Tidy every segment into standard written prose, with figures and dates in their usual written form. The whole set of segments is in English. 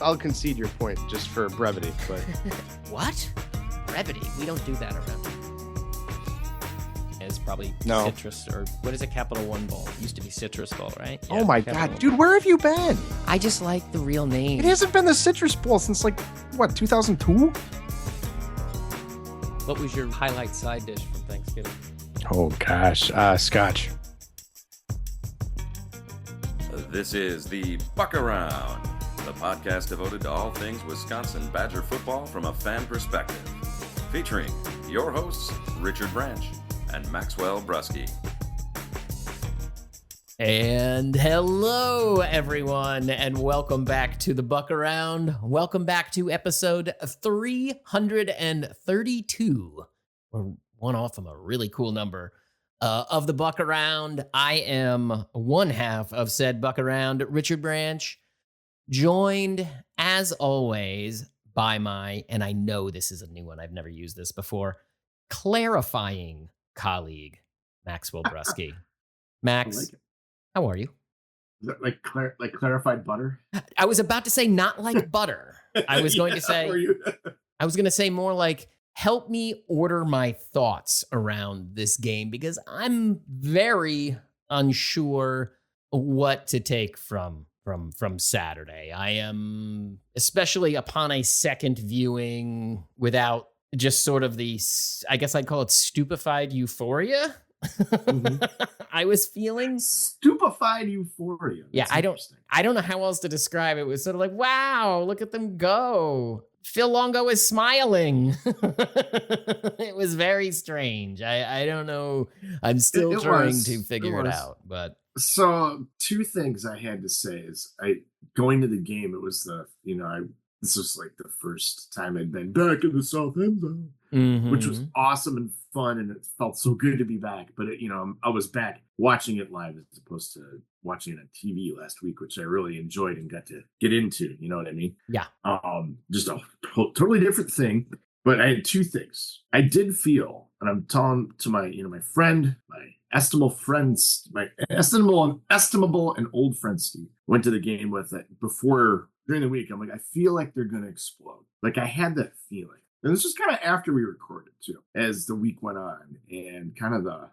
I'll concede your point just for brevity. But What? Brevity? We don't do that around here. It's probably No. Citrus, or what is a Capital One Bowl? It used to be Citrus Bowl, right? oh my Capital God, One. dude, where have you been? I just like the real name. It hasn't been the Citrus Bowl since like what 2002? What was your highlight side dish from Thanksgiving? Oh gosh, Scotch. This is the Buck Around, the podcast devoted to all things Wisconsin Badger football from a fan perspective. Featuring your hosts, Richard Branch and Maxwell Brusky. And hello, everyone, and welcome back to the Buck Around. Welcome back to episode 332. We're one off from a really cool number of the Buck Around. I am one half of said Buck Around, Richard Branch, joined, as always, by my, and I know this is a new one, I've never used this before, clarifying colleague, Maxwell Brusky. Max, I like it. how are you? Is that like clarified butter? I was about to say not like butter. I was going to say, I was going to say more like, help me order my thoughts around this game because I'm very unsure what to take from Saturday. I am, especially upon a second viewing, without just sort of the, I guess I'd call it stupefied euphoria. Mhm. I was feeling Stupefied euphoria. Yeah, That's I interesting. don't know how else to describe it. It was sort of like, wow, look at them go. Phil Longo is smiling. It was very strange. I don't know. I'm still It trying was. to figure It it was. out. But So two things I had to say is going to the game. It was this was like the first time I'd been back in the South End Zone, which was awesome and fun, and it felt so good to be back. But I was back watching it live as opposed to watching it on TV last week, which I really enjoyed and got to get into. You know what I mean? Yeah. Just a totally different thing. But I had two things. I did feel, and I'm telling to my estimable and old friend Steve, went to the game with it during the week. I'm like, I feel like they're going to explode. Like I had that feeling. And this was kind of after we recorded too, as the week went on, and kind of the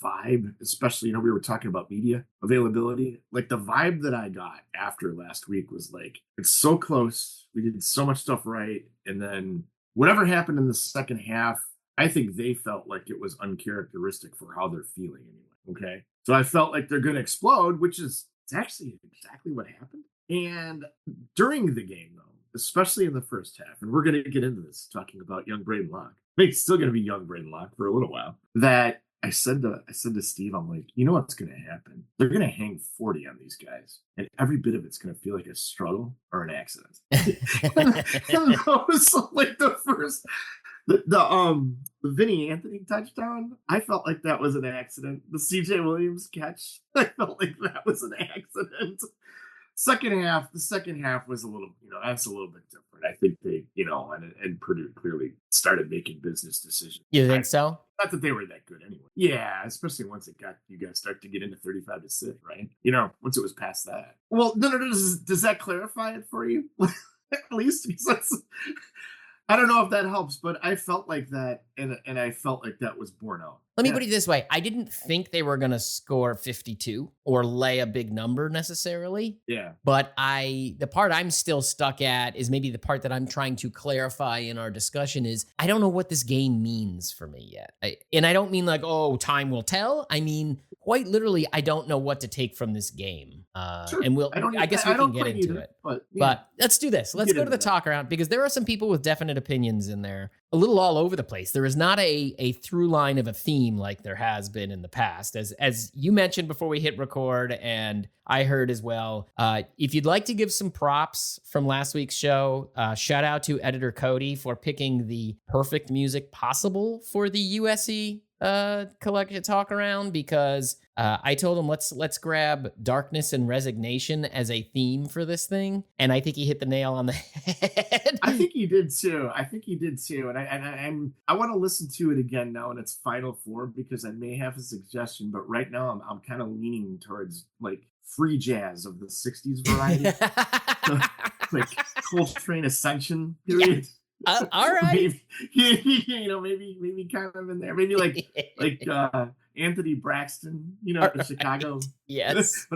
vibe, especially, we were talking about media availability. Like the vibe that I got after last week was like, it's so close. We did so much stuff right. And then whatever happened in the second half, I think they felt like it was uncharacteristic for how they're feeling anyway. Okay. So I felt like they're going to explode, which is actually exactly what happened. And during the game, though, especially in the first half, and we're going to get into this talking about young Braden Locke. I think it's still going to be young Braden Locke for a little while. That I said to Steve, I'm like, you know what's going to happen? They're going to hang 40 on these guys, and every bit of it's going to feel like a struggle or an accident. and that was like the first. The Vinny Anthony touchdown, I felt like that was an accident. The CJ Williams catch, I felt like that was an accident. The second half was a little, that's a little bit different. I think they, and Purdue clearly started making business decisions. you think so? Not that they were that good anyway. Yeah, especially once you guys start to get into 35-6, right? Once it was past that. Well, no. Does that clarify it for you? At least, because I don't know if that helps, but I felt like that, and I felt like that was borne out. Let me put it this way. I didn't think they were going to score 52 or lay a big number necessarily. Yeah. But the part I'm still stuck at is maybe the part that I'm trying to clarify in our discussion is I don't know what this game means for me yet. And I don't mean like, oh, time will tell. I mean, quite literally, I don't know what to take from this game. Sure. And I guess we can get into it. But Let's do this. Let's go to the talk around because there are some people with definite opinions in there, a little all over the place. There is not a through line of a theme like there has been in the past. As you mentioned before we hit record, and I heard as well, if you'd like to give some props from last week's show, shout out to editor Cody for picking the perfect music possible for the USC collection talk around, because I told him let's grab darkness and resignation as a theme for this thing, and I think he hit the nail on the head. I think he did too. And I want to listen to it again now in its final form because I may have a suggestion, but right now I'm kind of leaning towards like free jazz of the 60s variety. quick Coltrane ascension period. All right. maybe kind of in there. Maybe like Anthony Braxton, the Chicago Yes.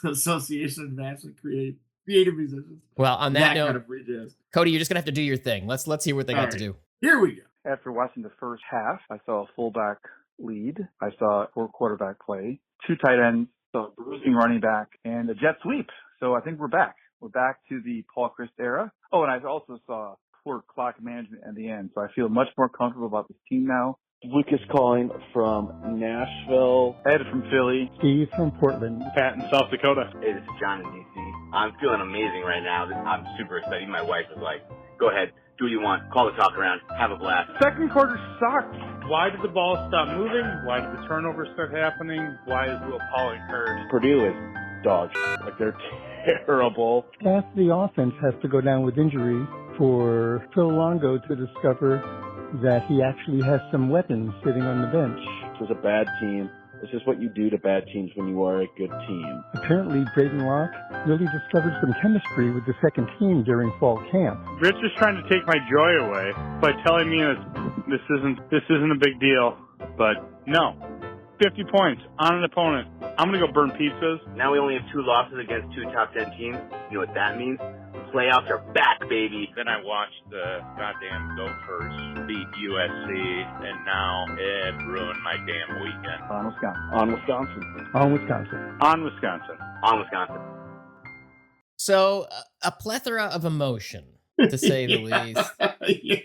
Association of National Creative Musicians. Well, on that note, kind of free jazz. Cody, you're just gonna have to do your thing. Let's hear what they got to do. Here we go. After watching the first half, I saw a fullback lead. I saw 4 quarterback play, 2 tight ends, saw a bruising running back, and a jet sweep. So I think we're back. We're back to the Paul Chryst era. Oh, and I also saw poor clock management at the end. So I feel much more comfortable about this team now. Lucas calling from Nashville. Ed from Philly. Steve from Portland. Pat in South Dakota. Hey, this is John in D.C. I'm feeling amazing right now. I'm super excited. My wife was like, go ahead, do what you want, call the talk around, have a blast. Second quarter sucked. Why did the ball stop moving? Why did the turnovers start happening? Why is Will Pauling hurt? Purdue is dog shit. Like, they're terrible. Half the offense has to go down with injury for Phil Longo to discover that he actually has some weapons sitting on the bench. This is a bad team. This is what you do to bad teams when you are a good team. Apparently, Braden Locke really discovered some chemistry with the second team during fall camp. Rich is trying to take my joy away by telling me that this isn't a big deal. But no, 50 points on an opponent. I'm gonna go burn pizzas. Now we only have 2 losses against 2 top 10 teams. You know what that means? Playoffs are back, baby. Then I watched the goddamn Gophers beat USC, and now it ruined my damn weekend. On Wisconsin. On Wisconsin. On Wisconsin. On Wisconsin. On Wisconsin. So a plethora of emotion, to say the least. Yeah.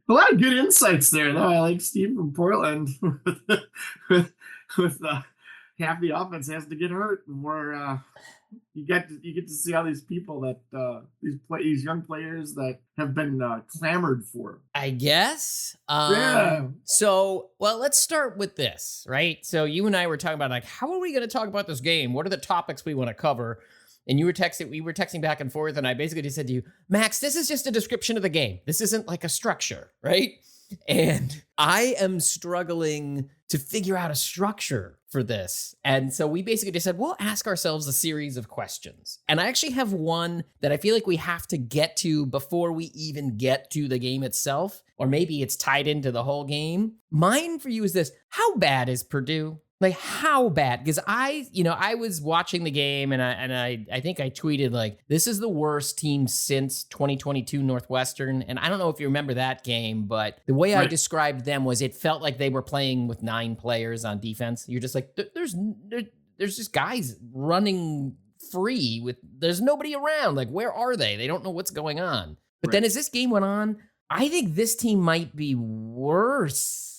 A lot of good insights there, though. I like Steve from Portland with half the offense has to get hurt before you get to see all these people that these young players that have been clamored for. I guess. Yeah. So, well, let's start with this, right? So you and I were talking about, like, how are we going to talk about this game? What are the topics we want to cover? And we were texting back and forth, and I basically just said to you, Max, this is just a description of the game. This isn't like a structure, right? And I am struggling to figure out a structure for this. And so we basically just said, we'll ask ourselves a series of questions. And I actually have one that I feel like we have to get to before we even get to the game itself, or maybe it's tied into the whole game. Mine for you is this: how bad is Purdue? Like, how bad? Because I was watching the game and I think I tweeted, like, this is the worst team since 2022 Northwestern. And I don't know if you remember that game, but the way I described them was it felt like they were playing with 9 players on defense. You're just like, there's just guys running free there's nobody around. Like, where are they? They don't know what's going on. But then as this game went on, I think this team might be worse.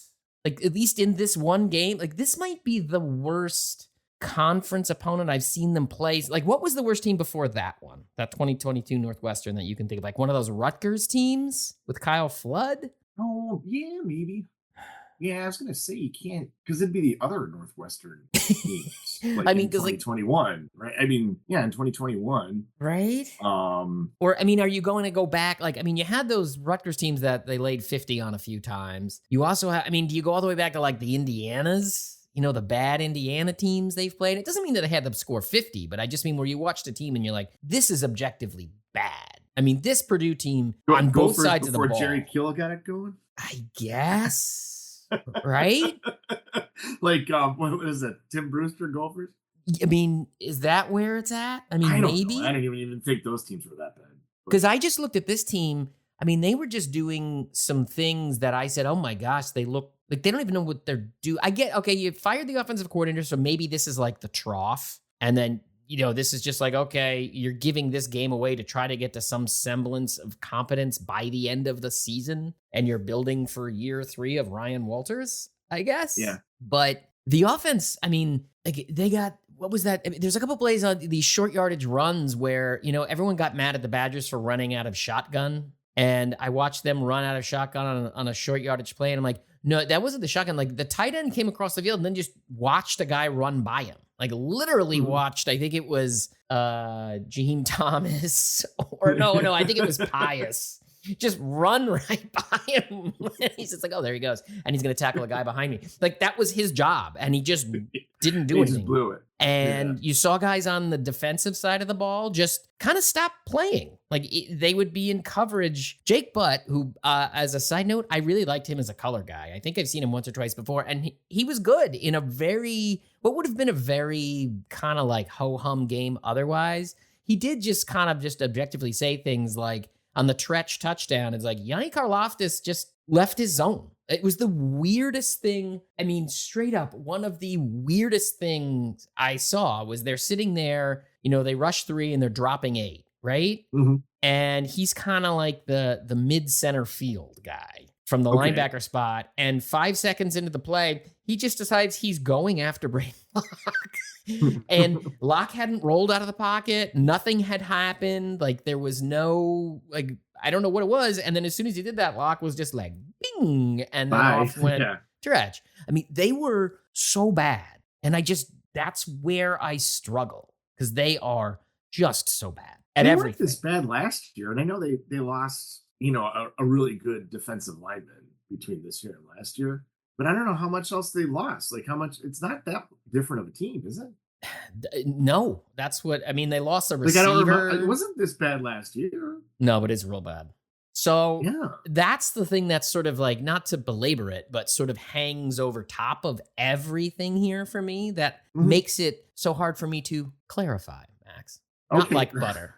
Like, at least in this one game, like, this might be the worst conference opponent I've seen them play. Like, what was the worst team before that one? That 2022 Northwestern that you can think of? Like, one of those Rutgers teams with Kyle Flood? Oh, yeah, maybe. Yeah, I was going to say you can't, because it'd be the other Northwestern teams. Like, I mean, because 2021, right? I mean, yeah, in 2021. Right? Or, I mean, are you going to go back? Like, I mean, you had those Rutgers teams that they laid 50 on a few times. You also have, I mean, do you go all the way back to, like, the Indianas? You know, the bad Indiana teams they've played? It doesn't mean that they had them score 50, but I just mean where you watched a team and you're like, this is objectively bad. I mean, this Purdue team on both sides of the ball. Before Jerry Kill got it going? I guess. Right? Like, what is it? Tim Brewster Gophers? I mean, is that where it's at? I mean, maybe. I don't even think those teams were that bad. Because I just looked at this team. I mean, they were just doing some things that I said, oh my gosh, they look like they don't even know what they're doing. I get, okay, you fired the offensive coordinator, so maybe this is like the trough. And then, this is just like, okay, you're giving this game away to try to get to some semblance of competence by the end of the season. And you're building for year 3 of Ryan Walters, I guess. Yeah. But the offense, I mean, like, they got, what was that? I mean, there's a couple plays on these short yardage runs where, everyone got mad at the Badgers for running out of shotgun. And I watched them run out of shotgun on a short yardage play. And I'm like, no, that wasn't the shotgun. Like, the tight end came across the field and then just watched a guy run by him. Like, literally watched, I think it was Jaheim Thomas. Or no, I think it was Pius. just run right by him. He's just like, oh, there he goes. And he's going to tackle a guy behind me. Like, that was his job. And he just didn't do He anything. just blew it. And you saw guys on the defensive side of the ball just kind of stop playing. Like, they would be in coverage. Jake Butt, who, as a side note, I really liked him as a color guy. I think I've seen him once or twice before. And he was good in what would have been a very kind of like ho-hum game otherwise. He did just kind of just objectively say things like, on the Tretch touchdown, it's like Yanni Karlaftis just left his zone. It was the weirdest thing. I mean, straight up, one of the weirdest things I saw was they're sitting there, they rush 3 and they're dropping 8, right? Mm-hmm. And he's kind of like the mid-center field guy from the linebacker spot. And 5 seconds into the play, he just decides he's going after Braden Locke. And Locke hadn't rolled out of the pocket. Nothing had happened. Like, there was no, I don't know what it was. And then as soon as he did that, Locke was just like, bing. And then off went Tretch. I mean, they were so bad. And that's where I struggle, because they are just so bad at everything. They weren't this bad last year. And I know they lost, a really good defensive lineman between this year and last year. But I don't know how much else they lost. Like, how much? It's not that different of a team, is it? No, that's what I mean. They lost a receiver. I don't remember, it wasn't this bad last year. No, but it's real bad. So that's the thing that's sort of like, not to belabor it, but sort of hangs over top of everything here for me that makes it so hard for me to clarify, Max. Not like butter.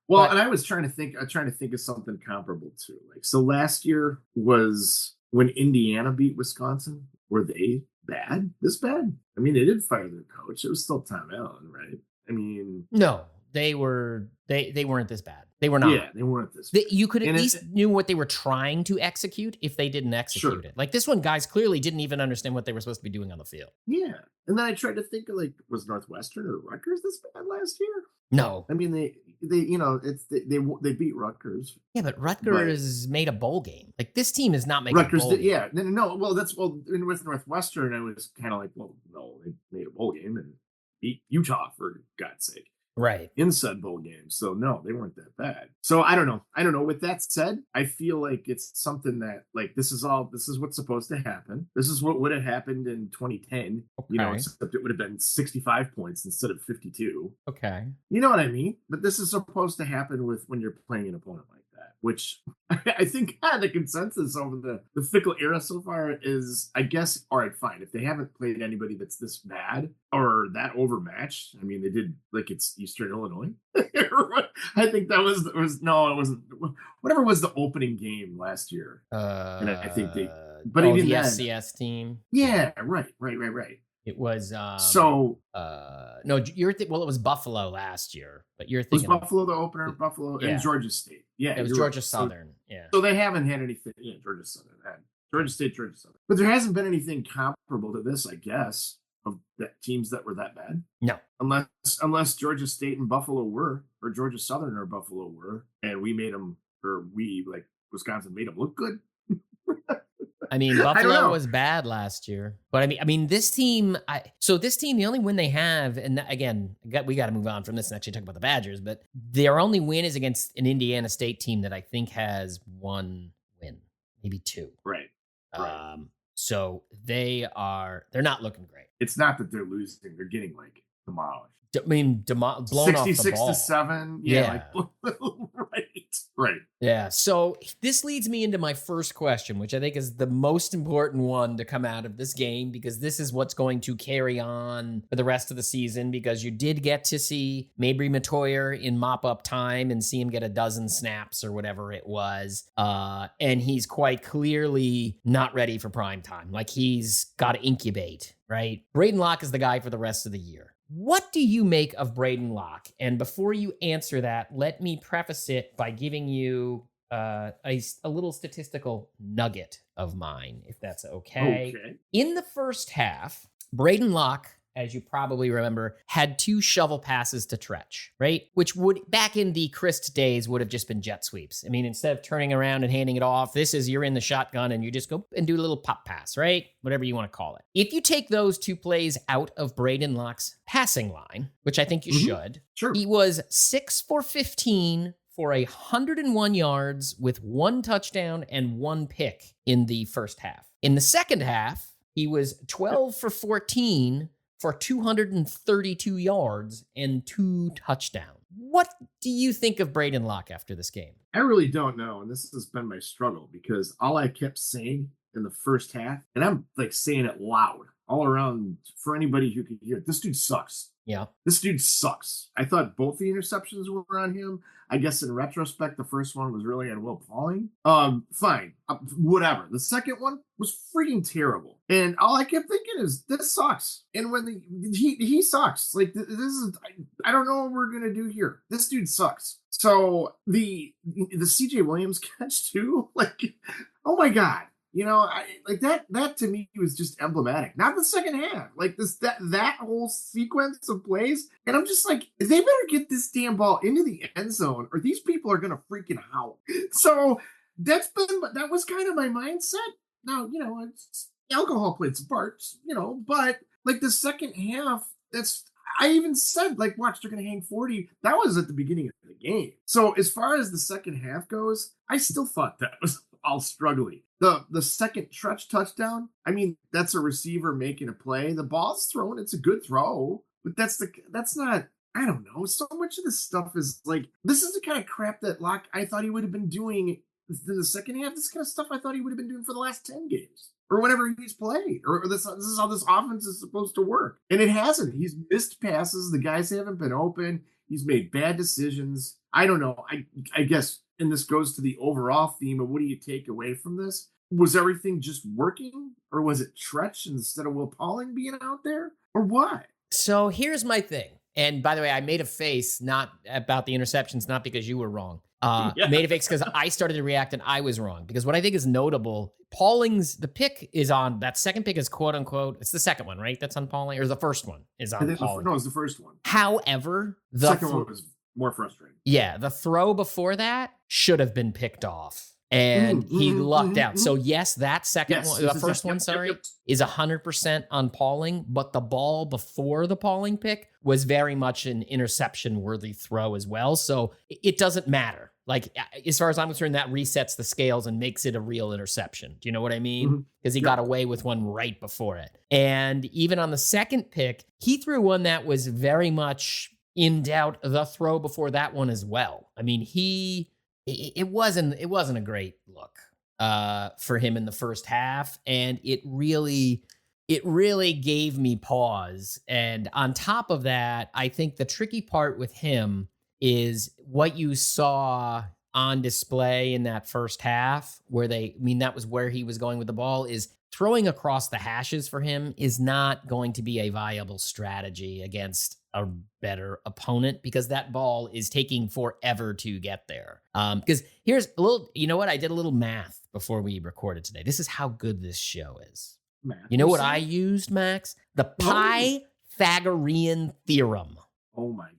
Well, and I was trying to think of something comparable too. Like, so last year was when Indiana beat Wisconsin. Were they bad? This bad? I mean, they did fire their coach. It was still Tom Allen, right? I mean, no, they weren't this bad. They were not. Yeah, they weren't this bad. You could at least knew what they were trying to execute if they didn't execute it. Like, this one, guys clearly didn't even understand what they were supposed to be doing on the field. Yeah. And then I tried to think of, like, was Northwestern or Rutgers this bad last year? No. I mean, they they beat Rutgers. Yeah, but Rutgers made a bowl game. Like, this team is not making Rutgers a bowl game. Yeah. No. And with Northwestern, I was kind of like, well, no, they made a bowl game and beat Utah, for God's sake. Right. In said bowl game. So no, they weren't that bad. So I don't know. With that said, I feel like it's something that, like, this is what's supposed to happen. This is what would have happened in 2010, except it would have been 65 points instead of 52. Okay. You know what I mean? But this is supposed to happen when you're playing an opponent like that, which I think the consensus over the fickle era so far is, I guess, all right, fine. If they haven't played anybody that's this bad or that overmatched, I mean, they did, like, it's Eastern Illinois. I think that was no, it wasn't. Whatever was the opening game last year. And I think they, but even the then, FCS team. Yeah, right. It was no, it was Buffalo last year, but you're thinking was Buffalo the opener, Buffalo and Georgia State. Yeah, it was Georgia Southern. So they haven't had anything. Yeah, Georgia Southern. Georgia State, but there hasn't been anything comparable to this, I guess, of that teams that were that bad. No, unless Georgia State and Buffalo were, or Georgia Southern or Buffalo were, and Wisconsin made them look good. I mean, Buffalo was bad last year, but I mean, this team. The only win they have, and again, we got to move on from this and actually talk about the Badgers. But their only win is against an Indiana State team that I think has one win, maybe two. Right. So they're not looking great. It's not that they're losing; they're getting, like, demolished. Blown 66 off the ball. to 7. Yeah. Right. Yeah. So this leads me into my first question, which I think is the most important one to come out of this game, because this is what's going to carry on for the rest of the season, because you did get to see Mabry Matoyer in mop-up time and see him get a dozen snaps or whatever it was. And he's quite clearly not ready for prime time. Like, he's got to incubate, right? Braden Locke is the guy for the rest of the year. What do you make of Braden Locke? And before you answer that, let me preface it by giving you a little statistical nugget of mine, if that's okay. In the first half, Braden Locke, as you probably remember, had 2 shovel passes to Tretch, right? Which would, back in the Christ days, would have just been jet sweeps. I mean, instead of turning around and handing it off, you're in the shotgun and you just go and do a little pop pass, right? Whatever you want to call it. If you take those 2 plays out of Braden Locke's passing line, which I think you should, sure, he was 6 for 15 for 101 yards with 1 touchdown and 1 pick in the first half. In the second half, he was 12 for 14 for 232 yards and 2 touchdowns. What do you think of Braden Locke after this game? I really don't know. And this has been my struggle because all I kept saying in the first half, and I'm like saying it loud all around for anybody who could hear it, this dude sucks. Yeah. This dude sucks. I thought both the interceptions were on him. I guess in retrospect, the first one was really on Will Pauling. Fine. Whatever. The second one was freaking terrible. And all I kept thinking is, this sucks. And when he sucks. Like, this is, I don't know what we're going to do here. This dude sucks. So the CJ Williams catch too, like, oh my God. You know, that to me was just emblematic. Not the second half, like that whole sequence of plays. And I'm just like, they better get this damn ball into the end zone, or these people are gonna freaking howl. So that was kind of my mindset. Now, you know, it's, alcohol played some parts, you know, but like the second half, I even said, like, watch, they're going to hang 40. That was at the beginning of the game. So as far as the second half goes, I still thought that was all struggling. The second Trutch touchdown, I mean, that's a receiver making a play. The ball's thrown. It's a good throw. But that's not, I don't know. So much of this stuff is like, this is the kind of crap that Locke, I thought he would have been doing in the second half. This kind of stuff I thought he would have been doing for the last 10 games. Or whenever he's played, or this is how this offense is supposed to work. And it hasn't. He's missed passes. The guys haven't been open. He's made bad decisions. I don't know. I guess, and this goes to the overall theme of what do you take away from this? Was everything just working? Or was it Tretch instead of Will Pauling being out there? Or what? So here's my thing. And by the way, I made a face not about the interceptions, not because you were wrong. Made a face because I started to react and I was wrong. Because what I think is notable, the pick is on, that second pick is quote unquote, it's the second one, right? That's on Pauling, or the first one is on Pauling. No, it's the first one. However, the second one was more frustrating. Yeah, the throw before that should have been picked off. And he lucked out. So yes, that second one, the first one, is 100% on Pauling, but the ball before the Pauling pick was very much an interception-worthy throw as well. So it doesn't matter. Like, as far as I'm concerned, that resets the scales and makes it a real interception. Do you know what I mean? Because he got away with one right before it. And even on the second pick, he threw one that was very much in doubt, the throw before that one as well. I mean, it wasn't a great look for him in the first half, and it really gave me pause. And on top of that, I think the tricky part with him is what you saw on display in that first half, where that was where he was going with the ball, is throwing across the hashes for him is not going to be a viable strategy against a better opponent, because that ball is taking forever to get there. Because here's a little, you know what? I did a little math before we recorded today. This is how good this show is. Math. You know what I used, Max? The Pythagorean theorem. Oh my gosh.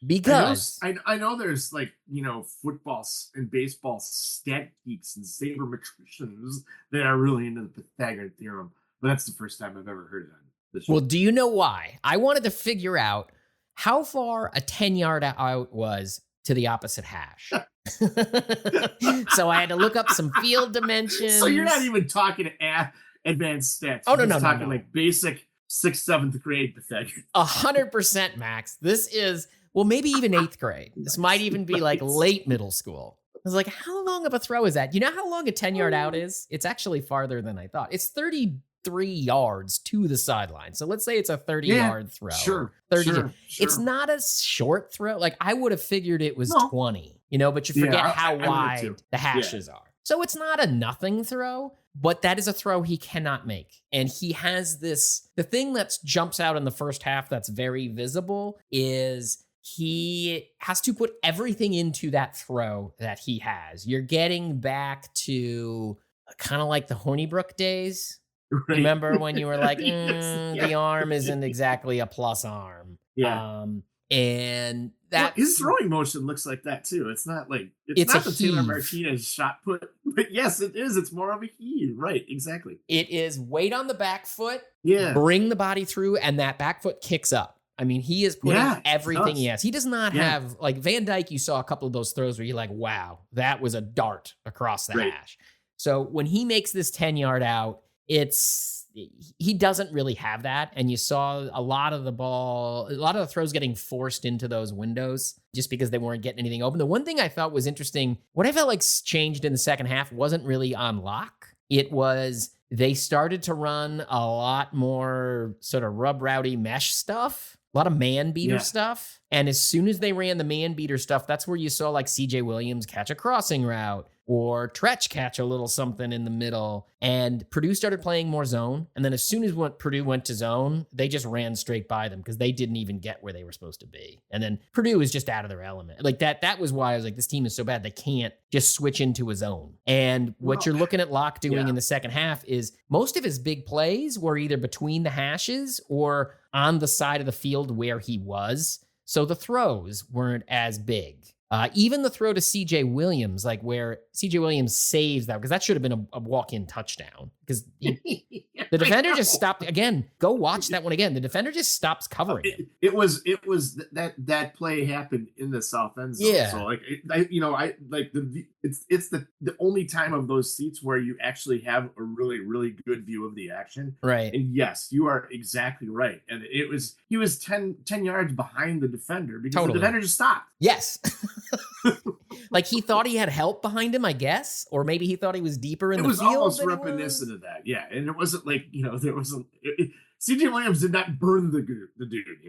Because I know there's, like, you know, football and baseball stat geeks and sabermetricians that are really into the Pythagorean theorem, but that's the first time I've ever heard it on this show. Well, do you know why? I wanted to figure out how far a 10-yard out was to the opposite hash. So I had to look up some field dimensions. So you're not even talking advanced stats. Oh, you're no. talking like basic 6th, 7th grade Pythagorean. 100%, Max. This is, well, maybe even 8th grade. This might even be like late middle school. I was like, how long of a throw is that? You know how long a 10-yard out is? It's actually farther than I thought. It's 33 yards to the sideline. So let's say it's a 30-yard throw. Sure. 30. Sure. It's not a short throw. Like, I would have figured it was 20, you know, but you forget how wide the hashes are. So it's not a nothing throw, but that is a throw he cannot make. And he has the thing that jumps out in the first half that's very visible is he has to put everything into that throw that he has. You're getting back to kind of like the Hornibrook days. Right. Remember when you were like, the arm isn't exactly a plus arm. Yeah. And that his throwing motion looks like that too. It's not like it's not the Taylor Martinez shot put, but yes, it is. It's more of a heave. Right, exactly. It is weight on the back foot. Yeah. Bring the body through, and that back foot kicks up. I mean, he is putting everything he has. He does not Yeah. have, like Van Dyke, you saw a couple of those throws where you're like, wow, that was a dart across the hash. So when he makes this 10-yard out, he doesn't really have that. And you saw a lot of the throws getting forced into those windows just because they weren't getting anything open. The one thing I thought was interesting, what I felt like changed in the second half wasn't really on Locke. It was they started to run a lot more sort of rub rowdy mesh stuff. A lot of man beater stuff. And as soon as they ran the man beater stuff, that's where you saw like CJ Williams catch a crossing route or Tretch catch a little something in the middle. And Purdue started playing more zone. And then as soon as Purdue went to zone, they just ran straight by them because they didn't even get where they were supposed to be. And then Purdue was just out of their element. Like that was why I was like, this team is so bad. They can't just switch into a zone. And what you're looking at Locke doing in the second half is most of his big plays were either between the hashes or on the side of the field where he was. So the throws weren't as big. Even the throw to CJ Williams, like where CJ Williams saves that, because that should have been a walk-in touchdown. Because the defender just stopped. Again, go watch that one again. The defender just stops covering him. It was that play happened in the south end zone. Yeah. So it's the only time of those seats where you actually have a really, really good view of the action. Right. And yes, you are exactly right. And he was 10 yards behind the defender because the defender just stopped. Yes. Like he thought he had help behind him, I guess, or maybe he thought he was deeper in the field. It was almost reminiscent of that, yeah. And it wasn't like there wasn't. CJ Williams did not burn the dude.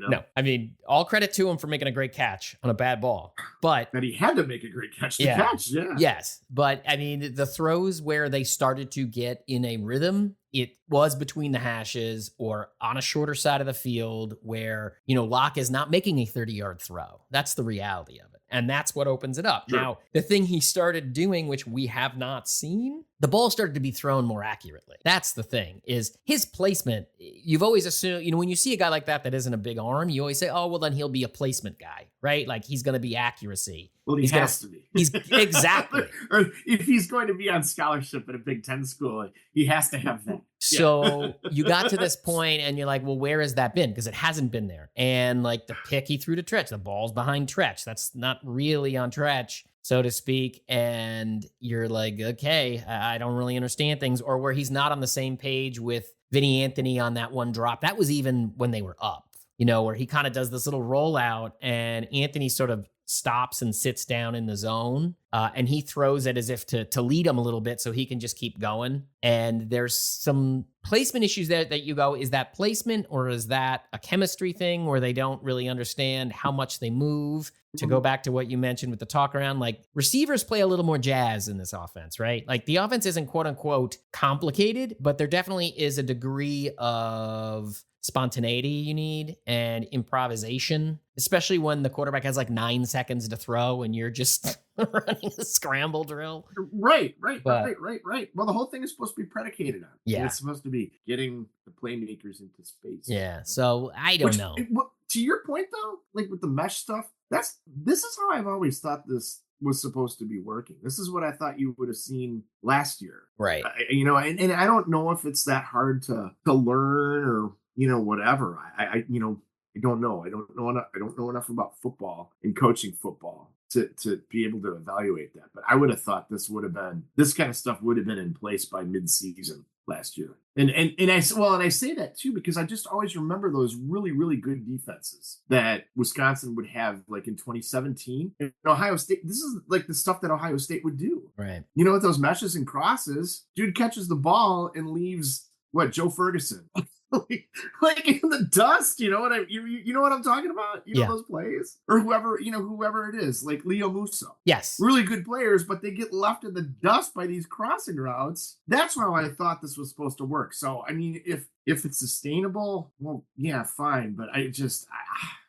No, I mean, all credit to him for making a great catch on a bad ball, but that he had to make a great catch to catch. Yeah, yes, but I mean, the throws where they started to get in a rhythm, it was between the hashes or on a shorter side of the field where Locke is not making a 30-yard throw. That's the reality of it. And that's what opens it up. Sure. Now, the thing he started doing, which we have not seen, the ball started to be thrown more accurately. That's the thing, is his placement. You've always assumed, when you see a guy like that isn't a big arm, you always say, oh, well, then he'll be a placement guy, right? Like he's going to be accuracy. Well, he has to be. He's exactly. Or if he's going to be on scholarship at a Big Ten school, he has to have that. So you got to this point and you're like, well, where has that been? Because it hasn't been there. And like the pick he threw to Tretch, the ball's behind Tretch. That's not really on Tretch, so to speak. And you're like, okay, I don't really understand things. Or where he's not on the same page with Vinny Anthony on that one drop. That was even when they were up, where he kind of does this little rollout and Anthony sort of stops and sits down in the zone, and he throws it as if to lead him a little bit so he can just keep going. And there's some placement issues there that you go, is that placement or is that a chemistry thing where they don't really understand how much they move? To go back to what you mentioned with the talk around, like receivers play a little more jazz in this offense, right? Like the offense isn't quote unquote complicated, but there definitely is a degree of spontaneity you need and improvisation, especially when the quarterback has like 9 seconds to throw and you're just running a scramble drill. Right. Well, the whole thing is supposed to be predicated on. Yeah. It's supposed to be getting the playmakers into space. Yeah. So I don't know. To your point though, like with the mesh stuff, this is how I've always thought this was supposed to be working. This is what I thought you would have seen last year. Right. And I don't know if it's that hard to learn or whatever. I don't know. I don't know enough about football and coaching football to be able to evaluate that. But I would have thought this kind of stuff would have been in place by mid-season last year. And I say that too because I just always remember those really, really good defenses that Wisconsin would have, like in 2017. And Ohio State, this is like the stuff that Ohio State would do. Right. With those meshes and crosses, dude catches the ball and leaves Joe Ferguson like in the dust. You know what I'm talking about? Those plays, or whoever it is, like Leo Musso. Yes, really good players, but they get left in the dust by these crossing routes. That's how I thought this was supposed to work. So I mean, if it's sustainable, well, yeah, fine. But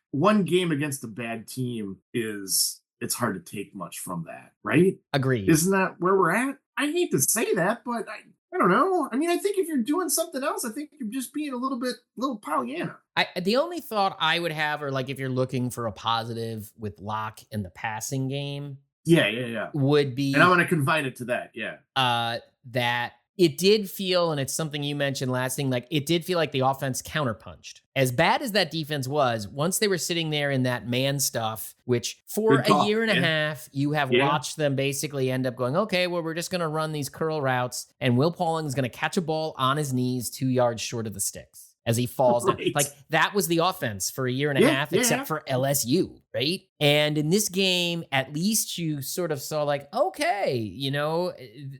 one game against a bad team it's hard to take much from that, right? Agreed. Isn't that where we're at? I hate to say that, but I don't know. I mean, I think if you're doing something else, I think you're just being a little Pollyanna. The only thought I would have, or like if you're looking for a positive with Locke in the passing game, yeah, would be, and I'm going to confine it to that, yeah, that it did feel, and it's something you mentioned last thing, like it did feel like the offense counterpunched. As bad as that defense was, once they were sitting there in that man stuff, which for a year and a half, you have watched them basically end up going, okay, well, we're just going to run these curl routes, and Will Pauling is going to catch a ball on his knees 2 yards short of the sticks as he falls down. Like, that was the offense for a year and a half, except for LSU, right? And in this game, at least you sort of saw like, okay, you know,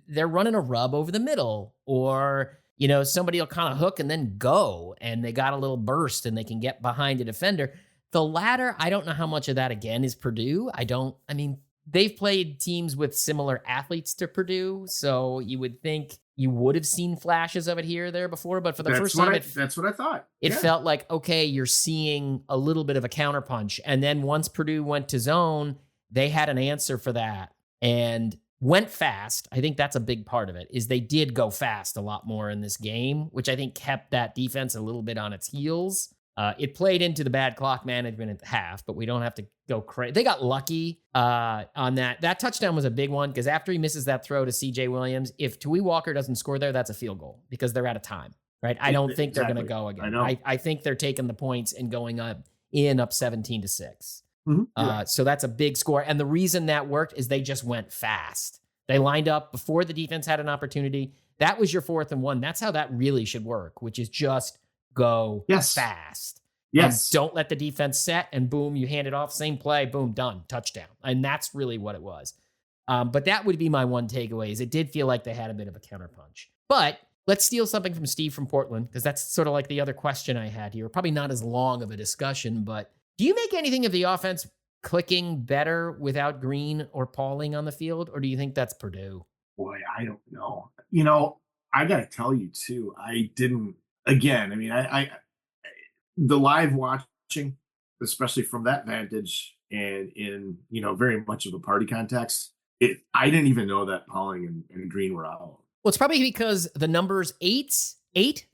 they're running a rub over the middle, or, you know, somebody will kind of hook and then go, and they got a little burst and they can get behind a defender. The latter, I don't know how much of that, again, is Purdue. I mean, they've played teams with similar athletes to Purdue, so you would think you would have seen flashes of it here or there before, but for the first time, that's what I thought. It felt like, okay, you're seeing a little bit of a counterpunch. And then once Purdue went to zone, they had an answer for that and went fast. I think that's a big part of it, is they did go fast a lot more in this game, which I think kept that defense a little bit on its heels. It played into the bad clock management at the half, but we don't have to go crazy. They got lucky on that. That touchdown was a big one, because after he misses that throw to C.J. Williams, if Tui Walker doesn't score there, that's a field goal because they're out of time, right? I don't think they're going to go again. I think they're taking the points and going up 17-6. Mm-hmm. So that's a big score. And the reason that worked is they just went fast. They lined up before the defense had an opportunity. That was your 4th and 1. That's how that really should work, which is just go fast. Yes. And don't let the defense set, and boom, you hand it off, same play, boom, done, touchdown. And that's really what it was. But that would be my one takeaway, is it did feel like they had a bit of a counterpunch. But let's steal something from Steve from Portland, because that's sort of like the other question I had here. Probably not as long of a discussion, but do you make anything of the offense clicking better without Green or Pauling on the field, or do you think that's Purdue? Boy, I don't know. You know, I got to tell you too, I didn't. Again, I mean, I the live watching, especially from that vantage and in, you know, very much of a party context, I didn't even know that Pauling and Green were out. Well, it's probably because the numbers 8,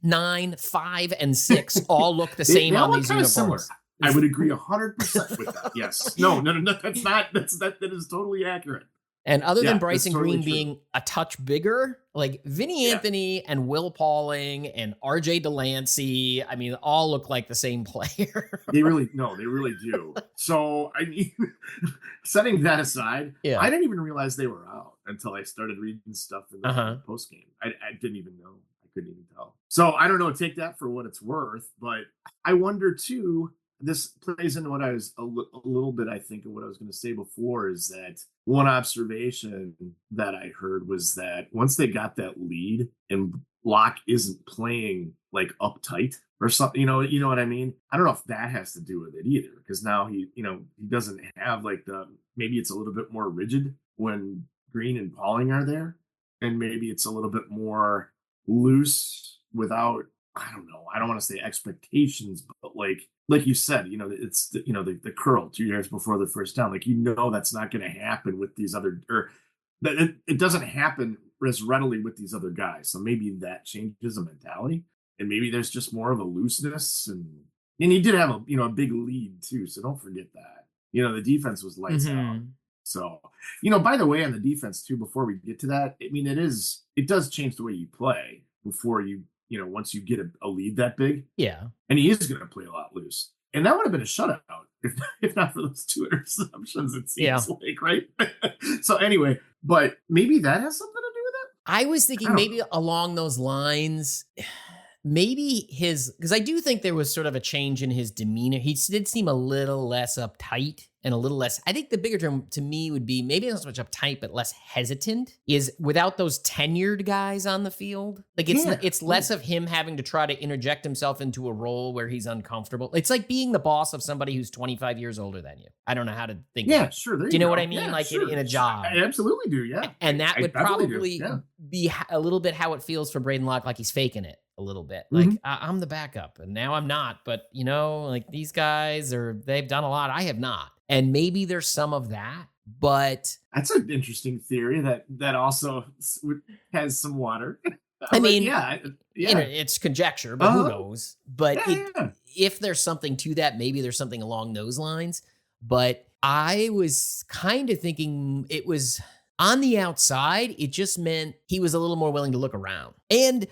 9, 5, and 6 all look the same on these uniforms. Similar. I would agree 100% with that. Yes. No, that's not. That is totally accurate. And other than Bryson Green being a touch bigger, like Vinny Anthony and Will Pauling and RJ Delancey, I mean, all look like the same player. They really do. So, I mean, setting that aside, I didn't even realize they were out until I started reading stuff in the post game. I didn't even know. I couldn't even tell. So, I don't know. Take that for what it's worth. But I wonder, too, this plays into what I was a little bit, I think, of what I was going to say before, is that one observation that I heard was that once they got that lead and Locke isn't playing like uptight or something, you know what I mean? I don't know if that has to do with it either, because now he doesn't have like maybe it's a little bit more rigid when Green and Pauling are there, and maybe it's a little bit more loose without, I don't know, I don't want to say expectations, but like you said, it's the curl 2 years before the first down. Like, that's not going to happen with these other, or that it doesn't happen as readily with these other guys. So maybe that changes the mentality, and maybe there's just more of a looseness. And he did have a big lead too. So don't forget that. The defense was lights out. So, by the way, on the defense too, before we get to that, I mean, it does change the way you play before once you get a lead that big. Yeah. And he is going to play a lot loose. And that would have been a shutout if not for those 2 interceptions, it seems like, right? So anyway, but maybe that has something to do with it? I was thinking maybe along those lines, maybe because I do think there was sort of a change in his demeanor. He did seem a little less uptight and a little less, I think the bigger term to me would be maybe not so much uptight, but less hesitant, is without those tenured guys on the field. Like it's less of him having to try to interject himself into a role where he's uncomfortable. It's like being the boss of somebody who's 25 years older than you. I don't know how to think. Yeah, sure. Do you know what I mean? Like in a job. I absolutely do. Yeah. And that would probably be a little bit how it feels for Braden Locke, like he's faking it a little bit. Like I'm the backup and now I'm not, but like these guys they've done a lot. I have not. And maybe there's some of that, but that's an interesting theory that also has some water. I mean, it's conjecture, but who knows? But if there's something to that, maybe there's something along those lines. But I was kind of thinking it was On the outside, it just meant he was a little more willing to look around. And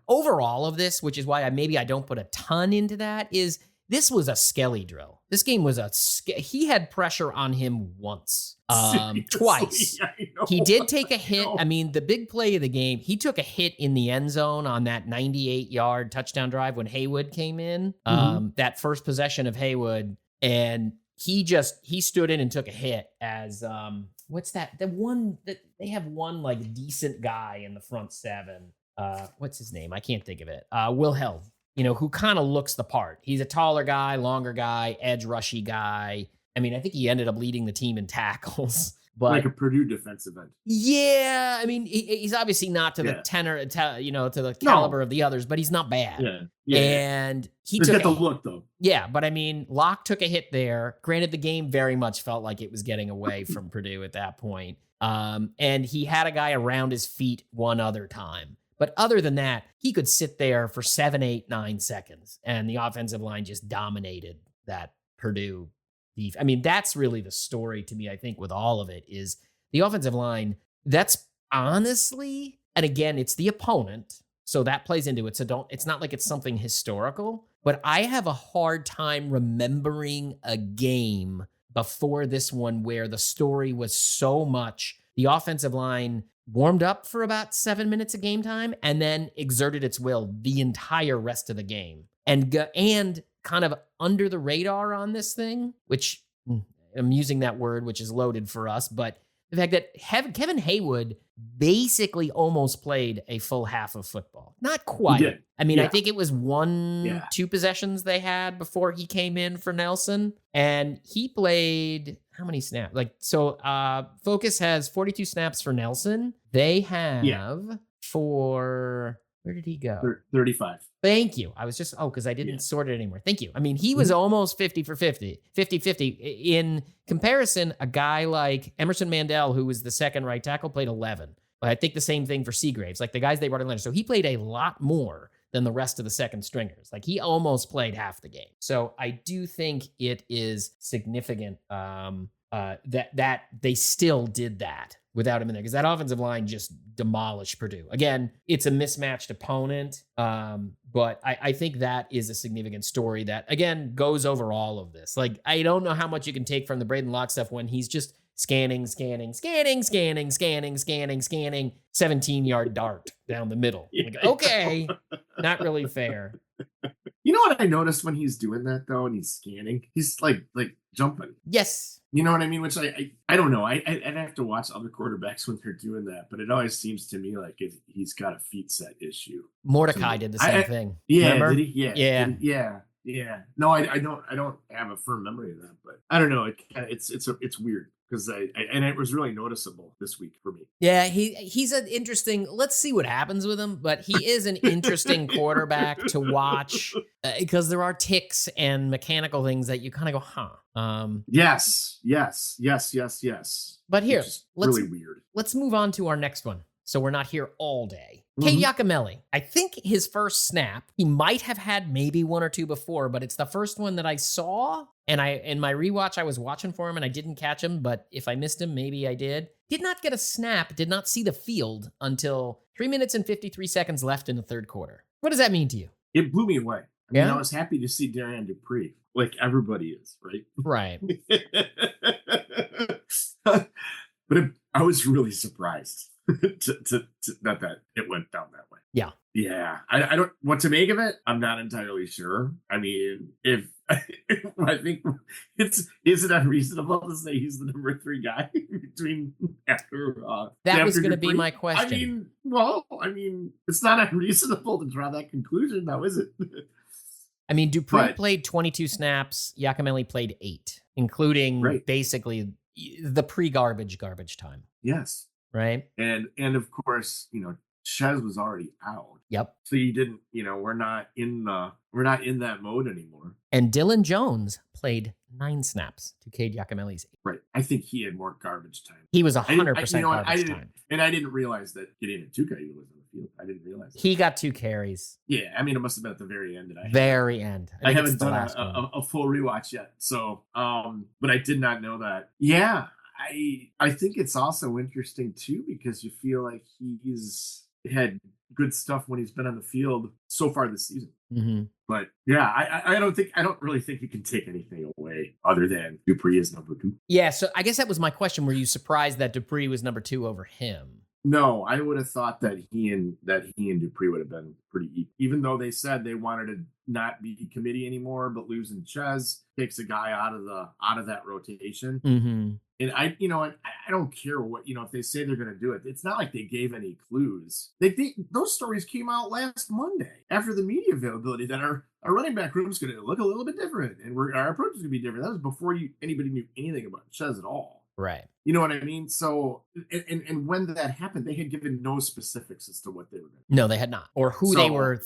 over all of this, which is why I don't put a ton into that, is this was a Skelly drill. This game was he had pressure on him once, twice. He did take a hit. I mean, the big play of the game, he took a hit in the end zone on that 98-yard touchdown drive when Haywood came in. That first possession of Haywood, and he stood in and took a hit as what's that? The one that they have one like decent guy in the front seven. What's his name? I can't think of it. Wilhelm. Who kind of looks the part. He's a taller guy, longer guy, edge rushy guy. I mean, I think he ended up leading the team in tackles. But like a Purdue defensive end. Yeah, I mean, he's obviously not to the tenor, to the caliber of the others, but he's not bad. Yeah. And he He's took got the look, though. Yeah, but I mean, Locke took a hit there. Granted, the game very much felt like it was getting away from Purdue at that point. And he had a guy around his feet one other time. But other than that, he could sit there for 7, 8, 9 seconds, and the offensive line just dominated that Purdue defense. I mean, that's really the story to me, I think, with all of it, is the offensive line. That's honestly, and again, it's the opponent, so that plays into it. So it's not like it's something historical, but I have a hard time remembering a game before this one where the story was so much the offensive line warmed up for about 7 minutes of game time and then exerted its will the entire rest of the game. And kind of under the radar on this thing, which I'm using that word, which is loaded for us, but the fact that Kevin Haywood basically almost played a full half of football. Not quite. I mean, I think it was 2 possessions they had before he came in for Nelson. And he played how many snaps? Focus has 42 snaps for Nelson. They have for, where did he go? 35. Thank you. I was just, because I didn't sort it anymore. Thank you. I mean, he was almost 50 for 50. In comparison, a guy like Emerson Mandel, who was the second right tackle, played 11. But I think the same thing for Seagraves, like the guys they brought in later. So he played a lot more than the rest of the second stringers. Like he almost played half the game. So I do think it is significant that they still did that without him in there, because that offensive line just demolished Purdue. Again, it's a mismatched opponent, but I think that is a significant story that, again, goes over all of this. Like, I don't know how much you can take from the Braden Locke stuff when he's just scanning, 17-yard dart down the middle. Like, okay, not really fair. You know what I noticed when he's doing that, though, and he's scanning? He's like jumping. Yes. You know what I mean? Which I don't know. I'd have to watch other quarterbacks when they're doing that, but it always seems to me like he's got a feet set issue. Mordecai did the same thing. Yeah, remember? Did he? Yeah. No, I don't have a firm memory of that, but I don't know. It's weird. Because it was really noticeable this week for me. Yeah, he's an interesting. Let's see what happens with him, but he is an interesting quarterback to watch because there are ticks and mechanical things that you kind of go, huh? Yes. But here, really weird. Let's move on to our next one, so we're not here all day. Cade Giacomelli. I think his first snap, he might have had maybe 1 or 2 before, but it's the first one that I saw. And in my rewatch, I was watching for him and I didn't catch him, but if I missed him, maybe I did. Did not get a snap, did not see the field until 3 minutes and 53 seconds left in the third quarter. What does that mean to you? It blew me away. I mean, I was happy to see Darian Dupree, like everybody is, right? Right. But I was really surprised that it went down that way. Yeah. I don't what to make of it. I'm not entirely sure. I mean, if I think is it unreasonable to say he's the number 3 guy between after that was going to be my question. I mean, it's not unreasonable to draw that conclusion, now is it? I mean, Dupree played 22 snaps. Giacomelli played 8, including basically the pre-garbage time. Yes. Right. And of course, Chez was already out. Yep. So you didn't, we're not in that mode anymore. And Dylan Jones played 9 snaps to Cade Giacomelli's 8. Right. I think he had more garbage time. He was 100% garbage time. And I didn't realize that Gideon Tuca was on the field. I didn't realize that. He got 2 carries. Yeah. I mean, it must have been at the very end. Very end. I haven't done a full rewatch yet. So, but I did not know that. Yeah. I think it's also interesting too because you feel like he's had good stuff when he's been on the field so far this season. Mm-hmm. But yeah, I don't really think you can take anything away other than Dupree is number 2. Yeah, so I guess that was my question. Were you surprised that Dupree was number 2 over him? No, I would have thought that he and Dupree would have been pretty equal. Even though they said they wanted to not be committee anymore, but losing Ches takes a guy out of that rotation. Mm-hmm. And I don't care what, if they say they're going to do it. It's not like they gave any clues. Those stories came out last Monday after the media availability that our running back room is going to look a little bit different and our approach is going to be different. That was before anybody knew anything about Ches at all. Right. You know what I mean? So, and when that happened, they had given no specifics as to what they were going to do. No, they had not. Or who they were,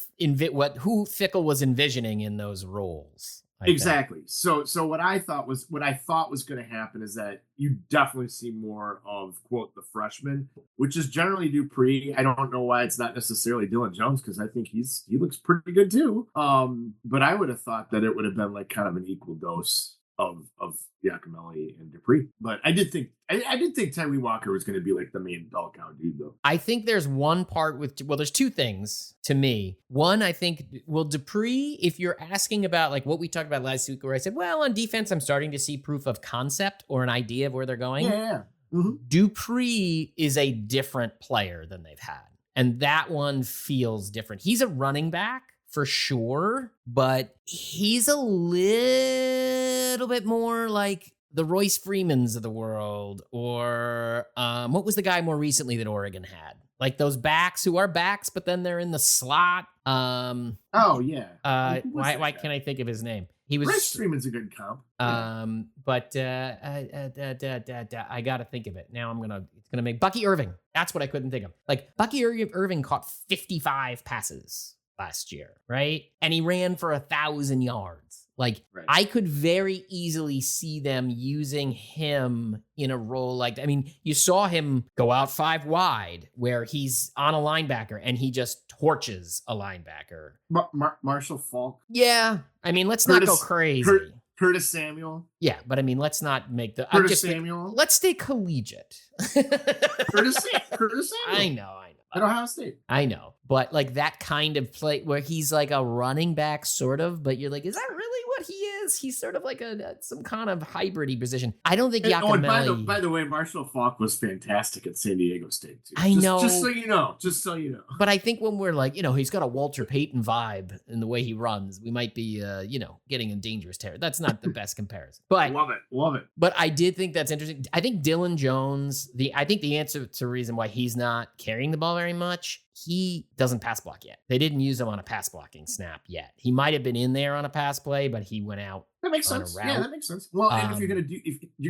who Fickle was envisioning in those roles. Exactly. So what I thought was going to happen is that you definitely see more of, quote, the freshman, which is generally Dupree. I don't know why it's not necessarily Dylan Jones, because I think he looks pretty good too. But I would have thought that it would have been like kind of an equal dose of Giacomelli and Dupree. But I did think Tyree Walker was going to be like the main bell cow dude, though. I think there's one part there's two things to me. One, I think, Dupree, if you're asking about like what we talked about last week, where I said, well, on defense, I'm starting to see proof of concept or an idea of where they're going. Yeah. Mm-hmm. Dupree is a different player than they've had. And that one feels different. He's a running back for sure, but he's a little bit more like the Royce Freemans of the world, or what was the guy more recently that Oregon had? Like those backs who are backs, but then they're in the slot. Oh yeah. Why can't I think of his name? He was Royce Freeman's a good comp. But I gotta think of it now. It's gonna make Bucky Irving. That's what I couldn't think of. Like Bucky Irving caught 55 passes last year, right? And he ran for 1,000 yards. Like, right. I could very easily see them using him in a role like, you saw him go out 5 wide where he's on a linebacker and he just torches a linebacker. Marshall Faulk. Yeah. Let's not go crazy. Curtis Samuel. Yeah, but Let's stay collegiate. Curtis Samuel. I know. At Ohio State. I know. But like that kind of play where he's like a running back sort of, but you're like, is that really what he is? He's sort of like some kind of hybrid-y position. I don't think Giacomelli... by the way, Marshall Faulk was fantastic at San Diego State too. I know. Just so you know. But I think when we're like, he's got a Walter Payton vibe in the way he runs, we might be, getting in dangerous territory. That's not the best comparison. But Love it. But I did think that's interesting. I think Dylan Jones, I think the answer to the reason why he's not carrying the ball very much, he doesn't pass block yet. They didn't use him on a pass blocking snap yet. He might have been in there on a pass play, but he went out. That makes sense. Yeah, that makes sense. Well, and if you're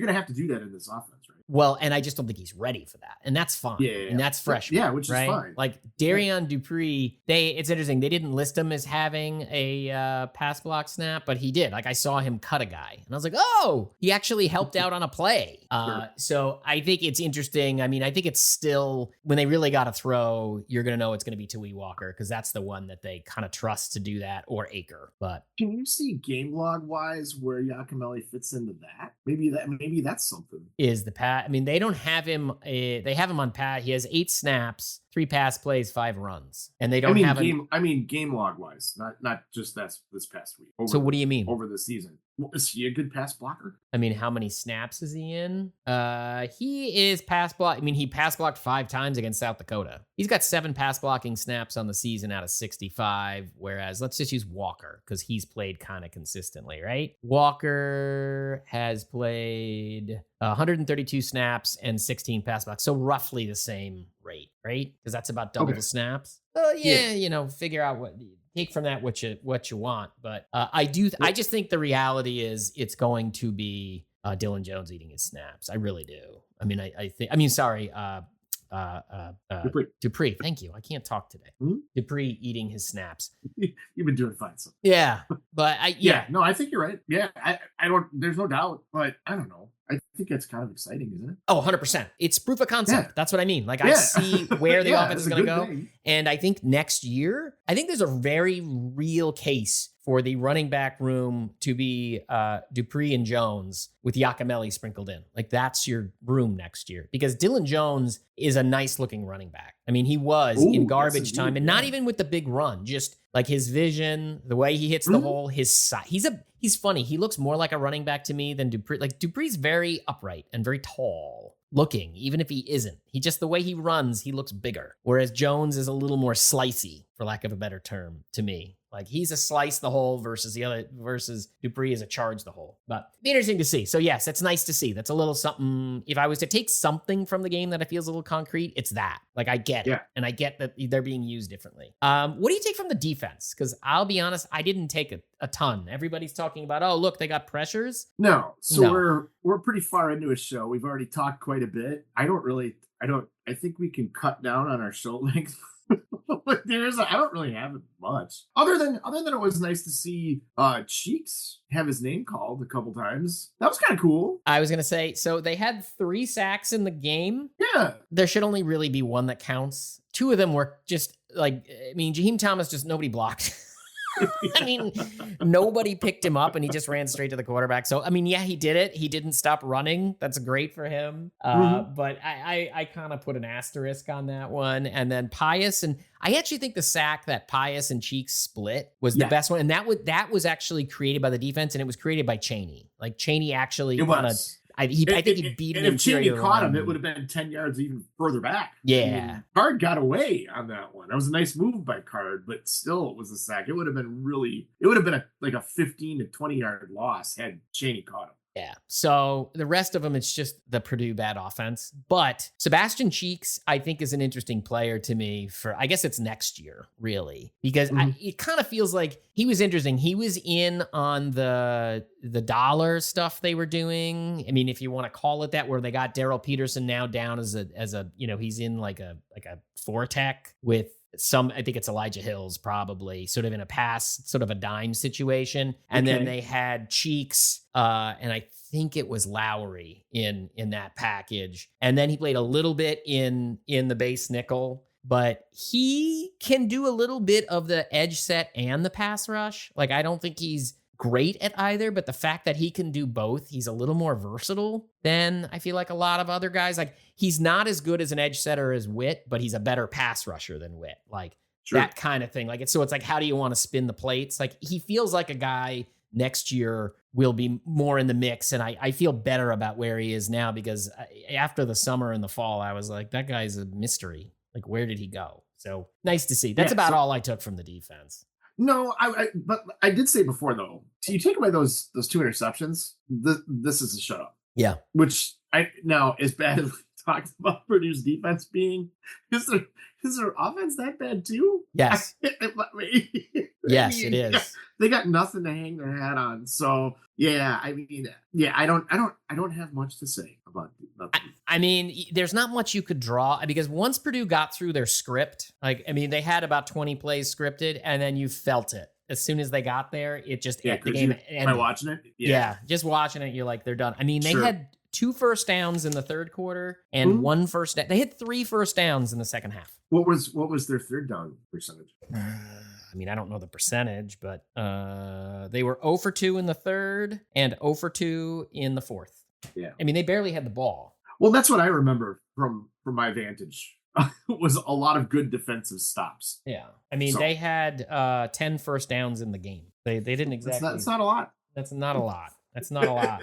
gonna have to do that in this offense, right? Well, and I just don't think he's ready for that, and that's fine. Yeah, and that's fresh. Yeah, which right? is fine. Like Darian Dupree, it's interesting. They didn't list him as having a pass block snap, but he did. Like I saw him cut a guy, and I was like, oh, he actually helped out on a play. Sure. So I think it's interesting. I think it's still when they really got to throw, you're gonna know it's gonna be Tui Walker because that's the one that they kind of trust to do that, or Acre. But can you see game log wise where Giacomelli fits into that? Maybe that's something. Is the pat? They don't have him. They have him on pat. He has 8 snaps, 3 pass plays, 5 runs, and they don't have him. Game log wise, not just this past week. So what do you mean over the season? Well, is he a good pass blocker? How many snaps is he in? He is pass block. He pass blocked 5 times against South Dakota. He's got 7 pass blocking snaps on the season out of 65. Whereas let's just use Walker because he's played kind of consistently, right? Walker has played 132 snaps and 16 pass blocks. So roughly the same rate, right? Because that's about double the snaps. Figure out what... Take from that what you want, but I just think the reality is it's going to be Dylan Jones eating his snaps. I really do. Dupree. Thank you. I can't talk today. Mm-hmm. Dupree eating his snaps. You've been doing fine. So. Yeah, but no, I think you're right. Yeah, I don't. There's no doubt, but I don't know. I think that's kind of exciting, isn't it? Oh, 100%. It's proof of concept. Yeah. That's what I mean. Like, I see where the offense is going to go. Thing. And I think next year, there's a very real case for the running back room to be Dupree and Jones with Yakimelli sprinkled in. Like that's your room next year because Dylan Jones is a nice looking running back. I mean, he was in garbage time and not even with the big run, just like his vision, the way he hits the hole, his size. He's funny. He looks more like a running back to me than Dupree. Like Dupree's very upright and very tall looking, even if he isn't. He just, the way he runs, he looks bigger. Whereas Jones is a little more slicey, for lack of a better term, to me. Like he's a slice the hole versus Dupree is a charge the hole. But it'd be interesting to see. So yes, that's nice to see. That's a little something. If I was to take something from the game that I feel is a little concrete, it's that. Like I get it. And I get that they're being used differently. What do you take from the defense? Because I'll be honest, I didn't take a ton. Everybody's talking about, oh, look, they got pressures. No. So we're pretty far into a show. We've already talked quite a bit. I think we can cut down on our show length. But I don't really have much other than it was nice to see Cheeks have his name called a couple times. That was kind of cool. I was gonna say, so they had 3 sacks in the game. Yeah, there should only really be one that counts. 2 of them were just like, I mean, Jaheim Thomas just nobody blocked. I mean, nobody picked him up and he just ran straight to the quarterback. So, I mean, yeah, he did it. He didn't stop running. That's great for him. But I kind of put an asterisk on that one. And then Pius, and I actually think the sack that Pius and Cheeks split was the best one. And that was actually created by the defense and it was created by Cheney. Like Cheney actually I think he beat him. And if Cheney caught him, it would have been 10 yards even further back. Yeah. I mean, Card got away on that one. That was a nice move by Card, but still it was a sack. It would have been a 15 to 20 yard loss had Cheney caught him. Yeah. So the rest of them, it's just the Purdue bad offense. But Sebastian Cheeks, I think, is an interesting player to me for, I guess it's next year, really, because it kind of feels like he was interesting. He was in on the dollar stuff they were doing. I mean, if you want to call it that, where they got Daryl Peterson now down as a he's in like a 4-tech with I think it's Elijah Hills probably, sort of in a pass, sort of a dime situation. And then they had Cheeks, and I think it was Lowry in that package. And then he played a little bit in the base nickel, but he can do a little bit of the edge set and the pass rush. Like, I don't think he's great at either, but the fact that he can do both, he's a little more versatile than I feel like a lot of other guys. Like, he's not as good as an edge setter as Witt, but he's a better pass rusher than Witt. Like that kind of thing. Like it's like, how do you want to spin the plates? Like he feels like a guy next year will be more in the mix. And I feel better about where he is now because after the summer and the fall, I was like, that guy's a mystery. Like, where did he go? So nice to see. That's all I took from the defense. No, but I did say before though, so you take away those 2 interceptions, this is a shutout. Yeah. Which now as bad as we talked about Purdue's defense being, is their offense that bad too? Yes. Yes, it is. They got nothing to hang their hat on. So yeah, I mean, I don't have much to say about I mean, there's not much you could draw because once Purdue got through their script, like, I mean, they had about 20 plays scripted and then you felt it. As soon as they got there, it just the game ended. Am I watching it? Yeah, just watching it, you're like, they're done. I mean, they had 2 first downs in the third quarter and 1 first down. They had 3 first downs in the second half. What was their third down percentage? I mean, I don't know the percentage, but they were 0 for 2 in the third and 0 for 2 in the fourth. Yeah. I mean, they barely had the ball. Well, that's what I remember from my vantage. Was a lot of good defensive stops. Yeah. I mean, they had 10 first downs in the game. They didn't exactly. That's not a lot. That's not a lot. That's not a lot.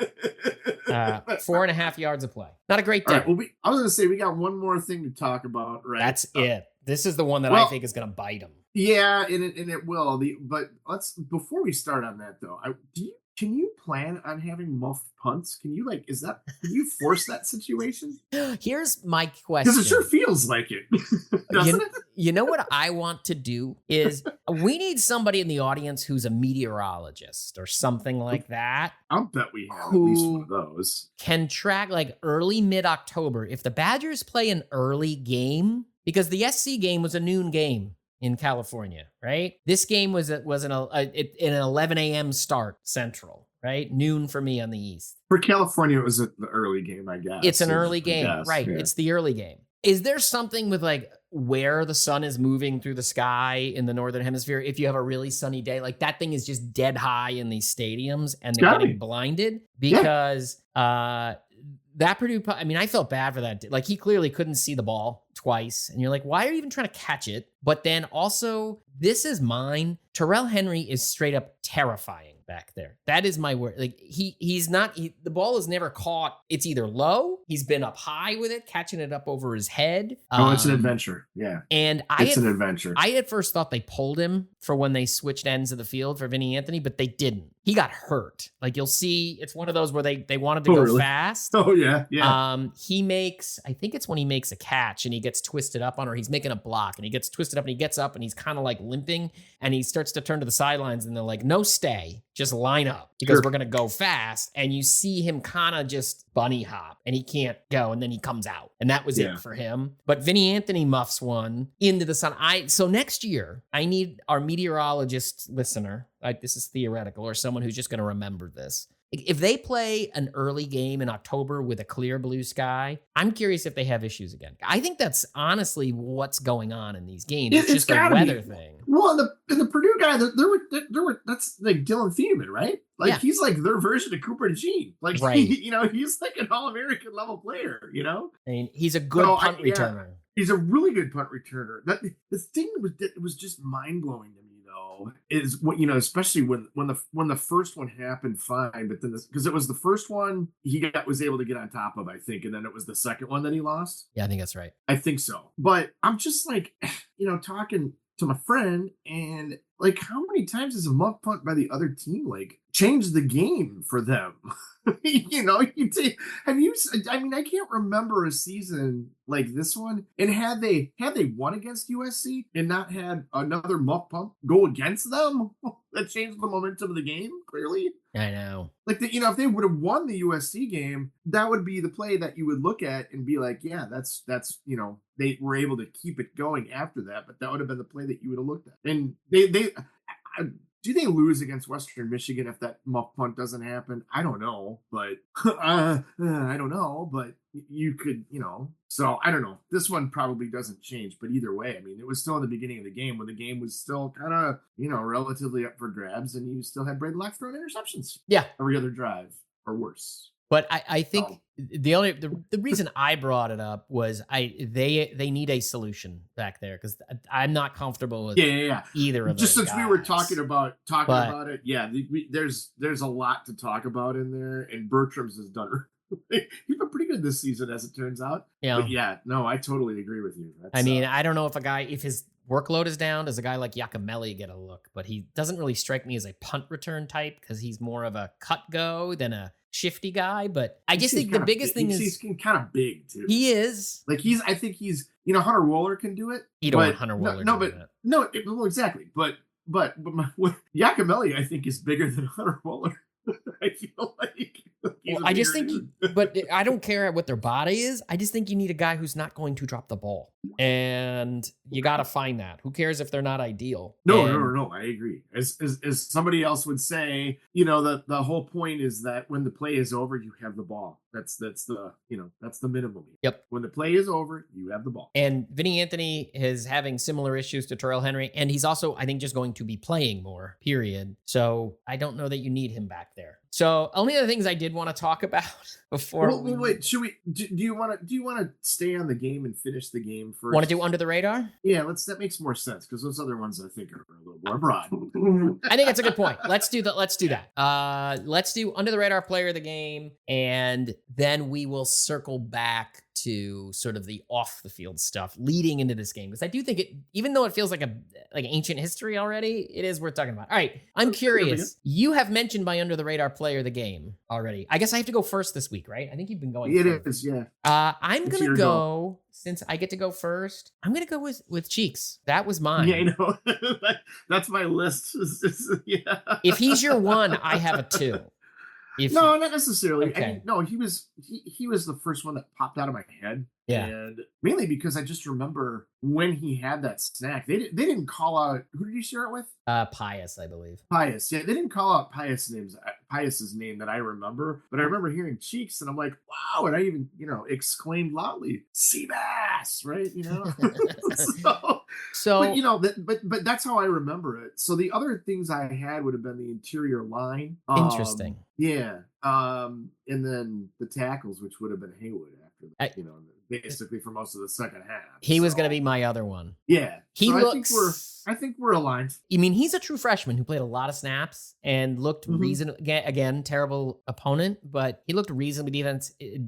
4.5 yards of play. Not a great day. Right, well, I was going to say, we got one more thing to talk about, right? That's it. This is the one that I think is going to bite them. Yeah, and it will. But before we start on that though, can you plan on having muffed punts? Can you force that situation? Here's my question. Because it sure feels like it, doesn't it? You know what I want to do is we need somebody in the audience who's a meteorologist or something like that. I'll bet we have at least one of those. Can track like early mid-October. If the Badgers play an early game, because the SC game was a noon game in California, right? This game was an 11 a.m. start Central, right? Noon for me on the East. For California, it was the early game, I guess. It's an early game, right? Yeah. It's the early game. Is there something with like where the sun is moving through the sky in the northern hemisphere? If you have a really sunny day, like that thing is just dead high in these stadiums and they're getting blinded because that Purdue, I mean, I felt bad for that. Like he clearly couldn't see the ball twice. And you're like, why are you even trying to catch it? But then also, this is mine. Terrell Henry is straight up terrifying back there. That is my word. Like he's not, the ball is never caught. It's either low. He's been up high with it, catching it up over his head. Oh, it's an adventure. Yeah. And it's an adventure. I at first thought they pulled him for when they switched ends of the field for Vinny Anthony, but they didn't. He got hurt. Like you'll see, it's one of those where they wanted to go fast. Oh yeah. Yeah. He makes, I think it's when he makes a catch and he gets twisted up on, or he's making a block and he gets twisted up and he gets up and he's kind of like limping and he starts to turn to the sidelines and they're like, no, stay, just line up because we're going to go fast. And you see him kind of just bunny hop and he can't go. And then he comes out and that was it for him. But Vinny Anthony muffs one into the sun. So next year I need our meteorologist listener, this is theoretical, or someone who's just going to remember this. If they play an early game in October with a clear blue sky, I'm curious if they have issues again. I think that's honestly what's going on in these games. It's just a weather thing. Well, the Purdue guy, there were that's like Dylan Thieneman, right? Like he's like their version of Cooper DeJean. Like he's like an All-American level player. I mean, he's a good punt returner. He's a really good punt returner. The thing was just mind blowing to me. Is what especially when the first one happened, fine, but then because it was the first one he was able to get on top of, I think, and then it was the second one that he lost. Yeah, I think that's right. I think so. But I'm just like, talking to my friend, and like, how many times has a muff punt by the other team like changed the game for them? I mean, I can't remember a season like this one. And had they won against USC and not had another muff punt go against them, that changed the momentum of the game, clearly. I know. Like, if they would have won the USC game, that would be the play that you would look at and be like, yeah, that's they were able to keep it going after that, but that would have been the play that you would have looked at. And do they lose against Western Michigan if that muff punt doesn't happen? I don't know, but I don't know, but you could, so I don't know. This one probably doesn't change, but either way, I mean, it was still in the beginning of the game when the game was still kind of, relatively up for grabs, and you still had Braden Locke throwing interceptions. Yeah. Every other drive or worse. But I think the reason I brought it up was they need a solution back there because I'm not comfortable with either of just those since guys. we were talking about it, there's a lot to talk about in there, and Bertram's has done he's been pretty good this season, as it turns out. Yeah. But no, I totally agree with you. I mean, I don't know if his workload is down, does a guy like Giacomelli get a look? But he doesn't really strike me as a punt return type because he's more of a cut go than a shifty guy. But I just think the biggest thing is he's kind of big too. He is. Like I think he's Hunter Wohler can do it. You don't want Hunter Wohler. No, exactly. But Giacomelli, I think, is bigger than Hunter Wohler. I feel like I just think, but I don't care what their body is. I just think you need a guy who's not going to drop the ball, and you got to find that. Who cares if they're not ideal? No. I agree. As somebody else would say, the whole point is that when the play is over, you have the ball. That's the minimum. Yep. When the play is over, you have the ball. And Vinny Anthony is having similar issues to Terrell Henry, and he's also, I think, just going to be playing more. Period. So I don't know that you need him back there. So only other things I did want to talk about before. Wait, should we? Do you want to stay on the game and finish the game first? Want to do under the radar? Yeah, that makes more sense because those other ones I think are a little more broad. I think that's a good point. Let's do that. Let's do under the radar player of the game, and then we will circle back to sort of the off the field stuff leading into this game, because I do think it, even though it feels like ancient history already, it is worth talking about. All right, I'm curious. You have mentioned my under the radar player of the game already. I guess I have to go first this week, right? I think you've been going. It is, yeah. I'm gonna go. Since I get to go first, I'm gonna go with Cheeks. That was mine. Yeah, I know. That's my list. Yeah. If he's your one, I have a 2. No, not necessarily. Okay. I mean, no, he was the first one that popped out of my head. Yeah. And mainly because I just remember when he had that snack, they didn't call out, who did you share it with? Pius, I believe. Pius. Yeah, they didn't call out Pius's name that I remember, but I remember hearing Cheeks and I'm like, wow. And I even, exclaimed loudly, Seabass. ass, right? So but that's how I remember it. So the other things I had would have been the interior line. Interesting. Yeah. And then the tackles, which would have been Haywood after that, basically for most of the second half. He was going to be my other one. Yeah. He looks. I think we're aligned. I mean, he's a true freshman who played a lot of snaps and looked reasonable. Again, terrible opponent, but he looked reasonably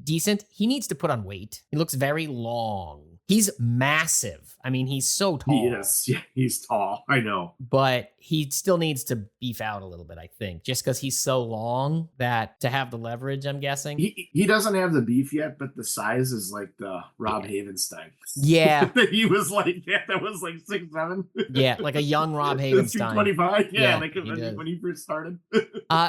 decent. He needs to put on weight. He looks very long. He's massive. I mean, he's so tall. He is. Yeah, he's tall. I know. But he still needs to beef out a little bit, I think, just because he's so long that to have the leverage, I'm guessing. He doesn't have the beef yet, but the size is like the Rob Havenstein. Yeah. He was like, that was like 6'7". Yeah, like a young Rob Havenstein. 225. Yeah, like when he first started.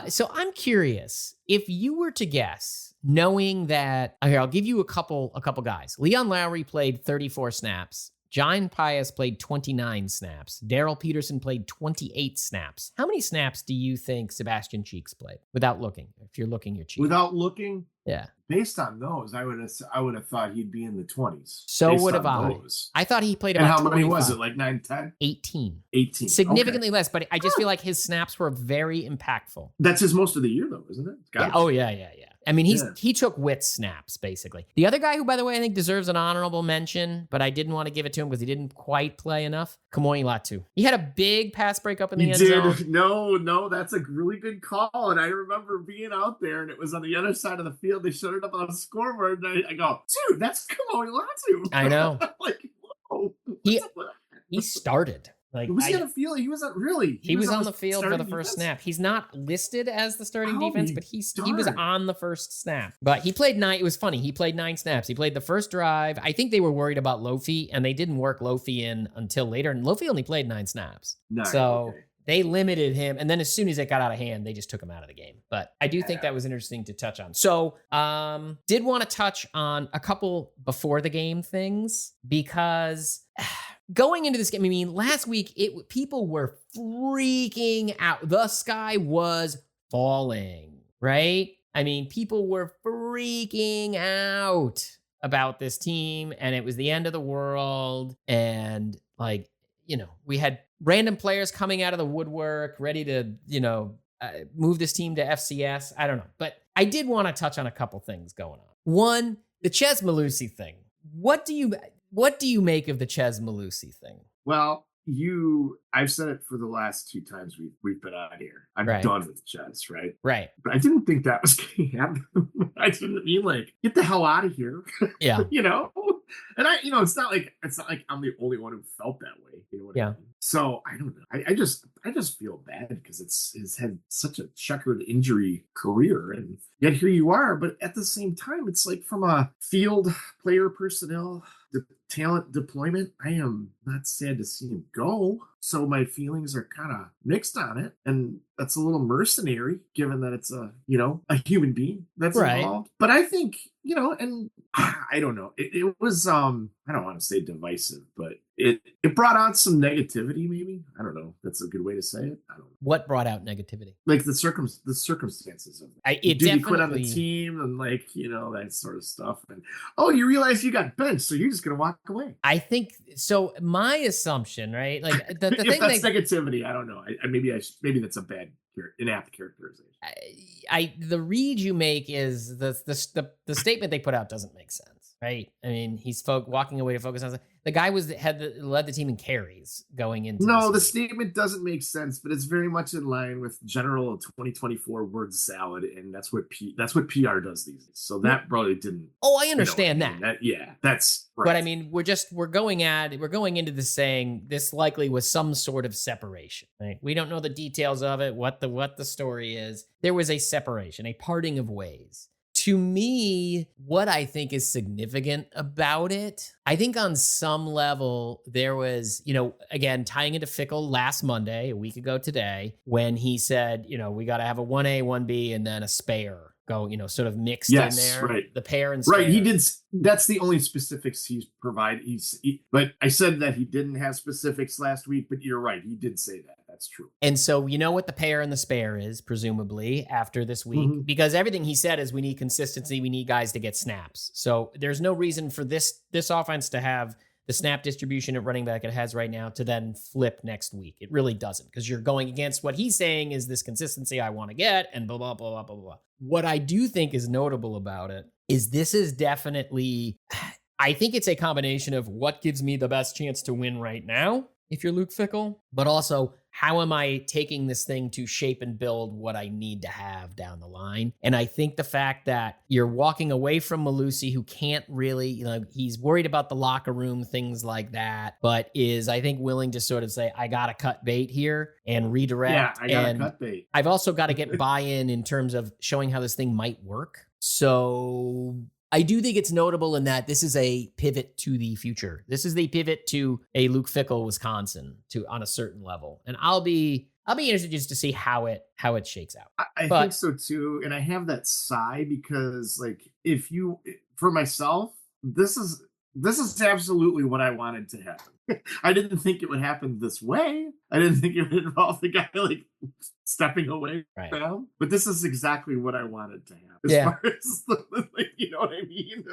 So I'm curious, if you were to guess, knowing that, here, I'll give you a couple guys. Leon Lowry played 34 snaps. John Pius played 29 snaps. Daryl Peterson played 28 snaps. How many snaps do you think Sebastian Cheeks played? Without looking. If you're looking, you're cheating. Without looking? Yeah. Based on those, I would have thought he'd be in the 20s. So would have I. I thought he played about how many 25. was it? Like 9, 10? 18. 18. Significantly less, but I just feel like his snaps were very impactful. That's his most of the year, though, isn't it? Yeah. Oh, yeah. I mean, he took Witt's snaps, basically. The other guy who, by the way, I think deserves an honorable mention, but I didn't want to give it to him because he didn't quite play enough, Kamoy Latu. He had a big pass breakup in the end zone. No, that's a really good call. And I remember being out there, and it was on the other side of the field. They showed it up on the scoreboard, and I go, dude, that's Kamoy Latu. I know. Like, whoa. He started. Like, was he on the field? He wasn't really. He was on the field for the first snap. He's not listed as the starting defense, but he was on the first snap. But he played 9. It was funny. He played 9 snaps. He played the first drive. I think they were worried about Lofi, and they didn't work Lofi in until later. And Lofi only played 9 snaps. They limited him. And then as soon as it got out of hand, they just took him out of the game. But I do think that was interesting to touch on. So did want to touch on a couple before the game things because going into this game, I mean, last week, people were freaking out. The sky was falling, right? I mean, people were freaking out about this team, and it was the end of the world. And, like, we had random players coming out of the woodwork, ready to, move this team to FCS. I don't know. But I did want to touch on a couple things going on. One, the Ches Malusi thing. What do you make of the Ches Malusi thing? Well, I've said it for the last 2 times we've been out here. I'm done with Ches, right? Right. But I didn't think that was going to happen. I didn't mean like, get the hell out of here. Yeah. And it's not like I'm the only one who felt that way. You know what I mean? So I don't know. I just feel bad because it's had such a checkered injury career, and yet here you are. But at the same time, it's like from a field player personnel talent deployment, I am not sad to see him go. So my feelings are kind of mixed on it. And that's a little mercenary given that it's a human being that's involved. But I think, and I don't know. It was, I don't want to say divisive, but it brought out some negativity, maybe. I don't know. That's a good way to say it. I don't know. What brought out negativity? Like the circumstances of it. Did you quit on the team and that sort of stuff? And you realize you got benched, so you're just going to walk away. I think so. My assumption, right? Like the if thing that's negativity, I don't know. Maybe that's a bad, inapt characterization. The read you make is the statement they put out doesn't make sense, right? I mean, he's walking away to focus on the guy led the team in carries going into. No, the statement doesn't make sense, but it's very much in line with general 2024 word salad, and that's what PR does these days. So that probably didn't. Oh, I understand that. That's right. But I mean, we're going into this saying this likely was some sort of separation. Right? We don't know the details of it, what the story is. There was a separation, a parting of ways. To me, what I think is significant about it, I think on some level there was, again, tying into Fickle last Monday, a week ago today, when he said, we got to have a 1A, 1B, and then a spare go, sort of mixed in there. Right. The pair and spare. Right. He did. That's the only specifics he's provided. But I said that he didn't have specifics last week, but you're right. He did say that. That's true. And so you know what the pair and the spare is, presumably, after this week, Mhm. because everything he said is we need consistency, we need guys to get snaps. So there's no reason for this offense to have the snap distribution at running back it has right now to then flip next week. It really doesn't, because you're going against what he's saying is this consistency I want to get and blah, blah, blah, blah, blah, blah. What I do think is notable about it is this is definitely, I think it's a combination of what gives me the best chance to win right now, if you're Luke Fickell, but also how am I taking this thing to shape and build what I need to have down the line? And I think the fact that you're walking away from Malusi, who can't really, he's worried about the locker room, things like that, but is, I think, willing to sort of say, I got to cut bait here and redirect. Yeah, I got to and cut bait. I've also got to get buy-in in terms of showing how this thing might work. So I do think it's notable in that this is a pivot to the future. This is the pivot to a Luke Fickell Wisconsin on a certain level. And I'll be interested just to see how it shakes out. I think so too. And I have that sigh because, like, for myself, this is absolutely what I wanted to happen. I didn't think it would happen this way. I didn't think it would involve the guy like stepping away from. But this is exactly what I wanted to happen. As far as you know what I mean?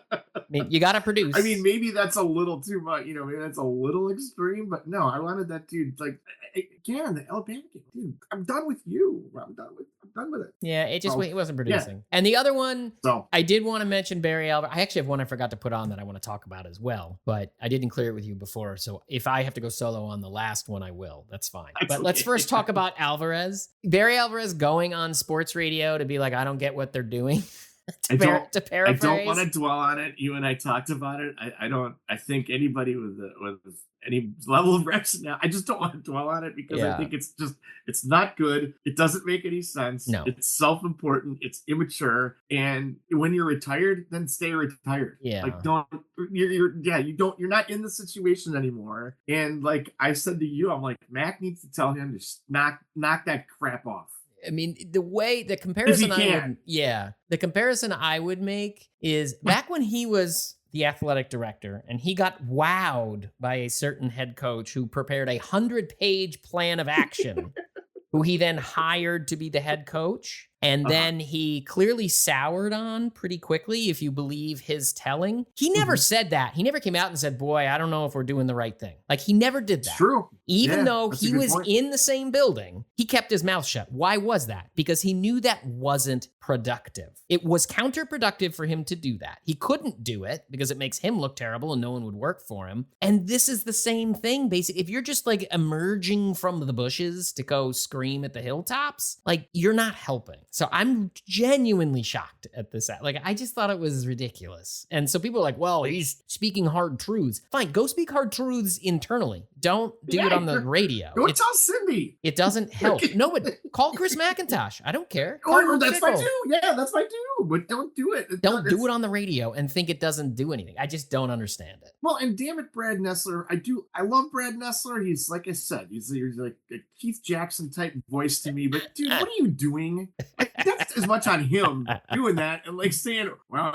I mean, you got to produce. I mean, maybe that's a little too much. Maybe that's a little extreme. But no, I wanted that dude. Like, again, the Alabama game, dude. I'm done with you. I'm done with it. Yeah, it wasn't producing. Yeah. And the other one, I did want to mention Barry Alvarez. I actually have one I forgot to put on that I want to talk about as well. But I didn't clear it with you before. So if I have to go solo on the last one, I will. That's fine. But let's first talk about Alvarez. Barry Alvarez going on sports radio to be like, I don't get what they're doing. to paraphrase. I don't want to dwell on it. You and I talked about it. I think anybody with any level of rationale, I just don't want to dwell on it because I think it's not good. It doesn't make any sense. No. It's self-important. It's immature. And when you're retired, then stay retired. Yeah. Like you're not in the situation anymore. And like I said to you, I'm like, Mac needs to tell him to knock that crap off. I mean, the comparison I would make is back when he was the athletic director and he got wowed by a certain head coach who prepared 100-page plan of action, who he then hired to be the head coach. And then he clearly soured on pretty quickly, if you believe his telling. He never said that. He never came out and said, boy, I don't know if we're doing the right thing. Like, he never did that. It's true. Even though he was in the same building, he kept his mouth shut. Why was that? Because he knew that wasn't productive. It was counterproductive for him to do that. He couldn't do it because it makes him look terrible and no one would work for him. And this is the same thing, basically. If you're just like emerging from the bushes to go scream at the hilltops, like, you're not helping. So I'm genuinely shocked at this. Like, I just thought it was ridiculous. And so people are like, well, he's speaking hard truths. Fine, go speak hard truths internally. Don't do it on the radio. Go tell Cindy. It doesn't help. No, but call Chris McIntosh. I don't care. That's fine too. Yeah, that's fine too. But don't do it. Don't do it on the radio and think it doesn't do anything. I just don't understand it. Well, and damn it, Brad Nessler. I love Brad Nessler. He's, like I said, he's like a Keith Jackson type voice to me. But dude, what are you doing? That's as much on him doing that and like saying, well,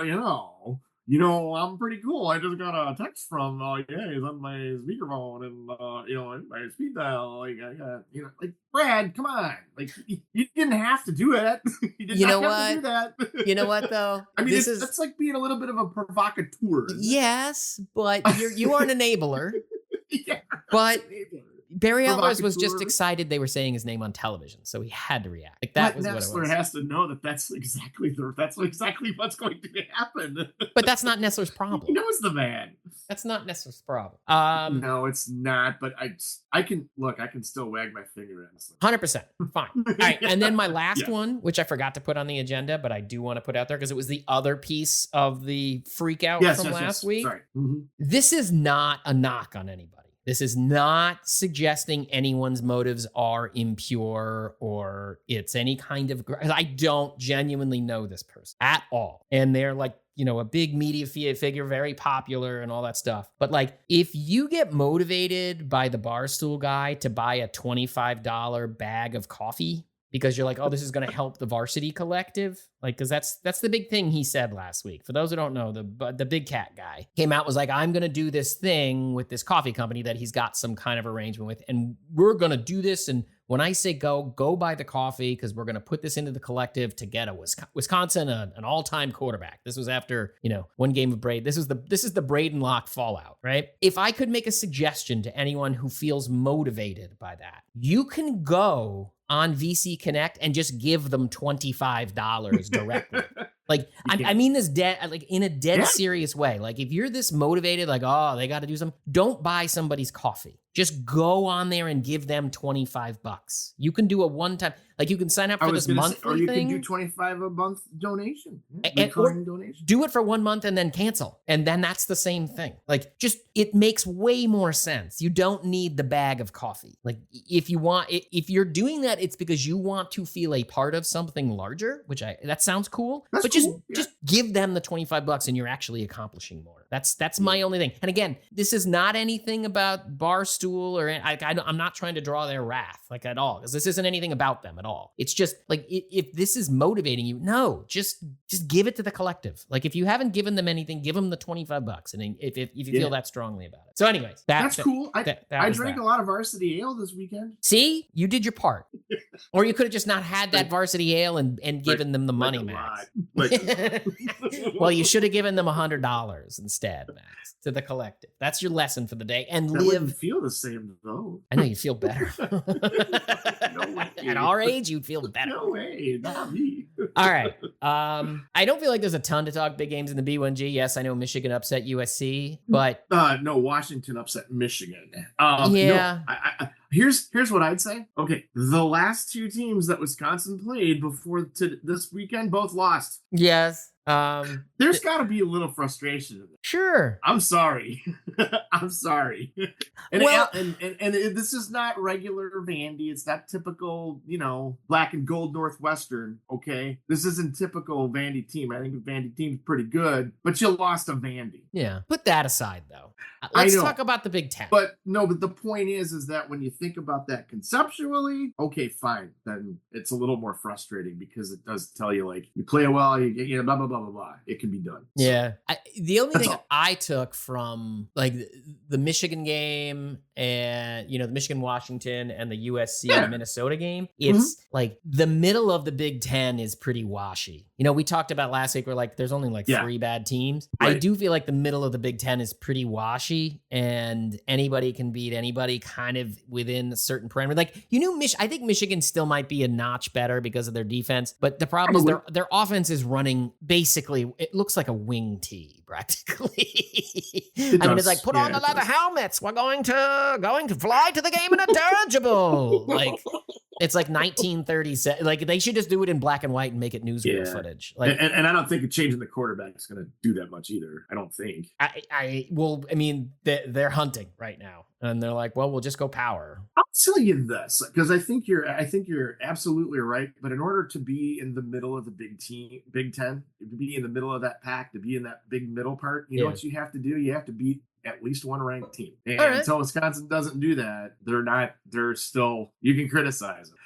I'm pretty cool. I just got a text from, he's on my speakerphone and, my speed dial. Like, I got, like, Brad, come on. Like, you didn't have to do it. You did not have to do that. You know what, though? I mean, that's like being a little bit of a provocateur. Yes, but you are an enabler. Yeah, but Barry Alvarez was just excited they were saying his name on television, so he had to react. Like, that was what it was. Nessler has to know that's exactly what's going to happen. But that's not Nessler's problem. He knows the man. That's not Nessler's problem. No, it's not. But I can still wag my finger at Nessler. 100%. Fine. All right, and then my last one, which I forgot to put on the agenda, but I do want to put out there because it was the other piece of the freak out from last week. Sorry. Mm-hmm. This is not a knock on anybody. This is not suggesting anyone's motives are impure or it's any kind of... I don't genuinely know this person at all. And they're like, a big media figure, very popular and all that stuff. But like, if you get motivated by the Barstool guy to buy a $25 bag of coffee because you're like, oh, this is going to help the varsity collective. Like, because that's the big thing he said last week. For those who don't know, the big cat guy came out, was like, I'm going to do this thing with this coffee company that he's got some kind of arrangement with, and we're going to do this. And when I say go buy the coffee, because we're going to put this into the collective to get a Wisconsin an all-time quarterback. This was after, one game of Braid. This is the Braden Locke fallout, right? If I could make a suggestion to anyone who feels motivated by that, you can go on VC Connect and just give them $25 directly. Like, I mean this in a dead serious way. Like, if you're this motivated, like, oh, they got to do something, don't buy somebody's coffee. Just go on there and give them $25. You can do a one-time, like you can sign up for this monthly or you thing. can do 25 a month donation. Or donation. Do it for 1 month and then cancel. And then that's the same thing. Like, it makes way more sense. You don't need the bag of coffee. Like, if you're doing that, it's because you want to feel a part of something larger, that sounds cool. That's but cool. Just give them the $25 and you're actually accomplishing more. That's my only thing. And again, this is not anything about Barstool or I'm not trying to draw their wrath like at all, because this isn't anything about them at all. It's just like, if this is motivating you, no, just give it to the collective. Like, if you haven't given them anything, give them the $25. And if you feel that strongly about it. So anyways, that's cool. I drank a lot of varsity ale this weekend. See, you did your part. Or you could have just not had that varsity ale and given them the money, Max. Well, you should have given them $100 instead, Max, to the collective. That's your lesson for the day. And that wouldn't feel the same though. I know you'd feel better. No way. At our age, you'd feel better. No way, not me. All right. I don't feel like there's a ton to talk big games in the B1G. Yes, I know Michigan upset USC, but no, Washington upset Michigan. Yeah. No, here's what I'd say. Okay, the last two teams that Wisconsin played before this weekend both lost. Yes. There's got to be a little frustration in there. Sure. I'm sorry. I'm sorry. And this is not regular Vandy. It's not typical, black and gold Northwestern. Okay, this isn't typical Vandy team. I think the Vandy team's pretty good, but you lost to Vandy. Yeah. Put that aside, though. Let's talk about the Big Ten. But the point is that when you think about that conceptually, okay, fine. Then it's a little more frustrating because it does tell you, like, you play well, you blah, blah, blah, blah, blah. It can be done. Yeah. The only thing I took from, like, the Michigan game and, the Michigan-Washington and the USC-Minnesota game, it's like the middle of the Big Ten is pretty washy. We talked about last week where, like, there's only 3 bad teams. Right. I do feel like the middle of the Big Ten is pretty washy and anybody can beat anybody kind of within a certain parameter. Like, I think Michigan still might be a notch better because of their defense, but the problem is their offense is running basically, it looks like a wing tee practically. It's like, put on the leather helmets. We're going to fly to the game in a dirigible. Like, it's like 1937. Like, they should just do it in black and white and make it newsreel footage. Like, and I don't think changing the quarterback is going to do that much either. I don't think. They're hunting right now, and they're like, well, we'll just go power. I'll tell you this, because I think you're absolutely right. But in order to be in the middle of the Big Ten, to be in the middle of that pack, to be in that big middle part, you know what you have to do? You have to beat at least one ranked team. And until Wisconsin doesn't do that, they're still, you can criticize them.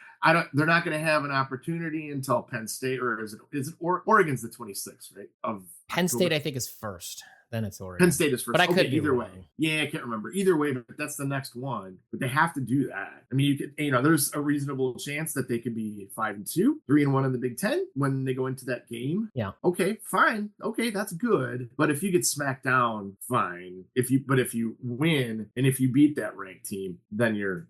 They're not going to have an opportunity until Penn State, or is it Oregon's the 26th, right? Of Penn State, October. I think, is first. Then it's Oregon. Penn State is first. But I could be either wrong. way. Yeah, I can't remember. Either way, but that's the next one. But they have to do that. I mean, there's a reasonable chance that they could be 5-2, 3-1 in the Big Ten when they go into that game. Yeah. Okay, fine. Okay, that's good. But if you get smacked down, fine. If you win and if you beat that ranked team, then you're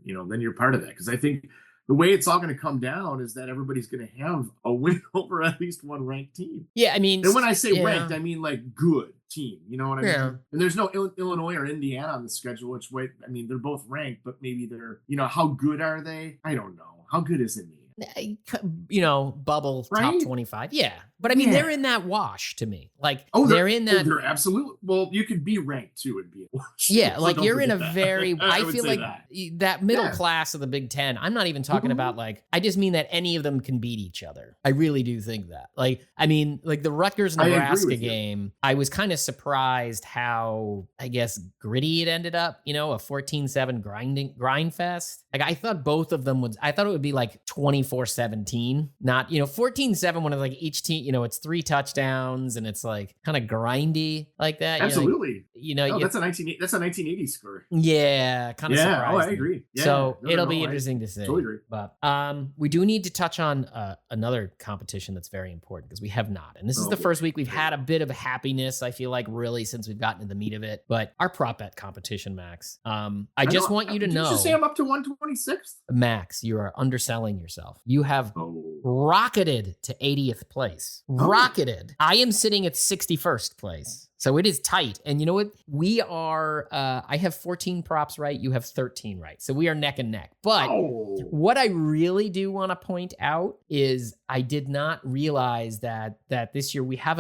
part of that. Because I think the way it's all going to come down is that everybody's going to have a win over at least one ranked team. Yeah, I mean, and when I say ranked, I mean like good team. You know what I mean? Yeah. And there's no Illinois or Indiana on the schedule. They're both ranked, but maybe they're, how good are they? I don't know. How good is Indiana? Bubble right? top 25. Yeah. But I mean, they're in that wash to me. Like, they're in that. They're absolutely. Well, you could be ranked too and be a wash. Yeah. So like, you're in a that. very, I feel like that middle Yeah. class of the Big Ten. I'm not even talking about I just mean that any of them can beat each other. I really do think that. Like, I mean, like the Rutgers Nebraska game, I was kind of surprised how, I guess, gritty it ended up, a 14-7 grind fest. Like, I thought both of them I thought it would be like 24 24-17, not, 14-7 when it's like each team, it's 3 touchdowns and it's like kind of grindy like that. Absolutely. That's a 1980 score. Yeah, kind of surprised I agree. Yeah, so it'll be interesting to see. Totally agree. But we do need to touch on another competition that's very important because we have not. And this is the first week we've had a bit of happiness, I feel like, really, since we've gotten to the meat of it. But our prop bet competition, Max. I just want you to know. Did you say I'm up to 126th? Max, you are underselling yourself. You have rocketed to 80th place. Rocketed. I am sitting at 61st place. So it is tight. And you know what? We are, I have 14 props right. You have 13 right. So we are neck and neck. But what I really do want to point out is I did not realize that this year we have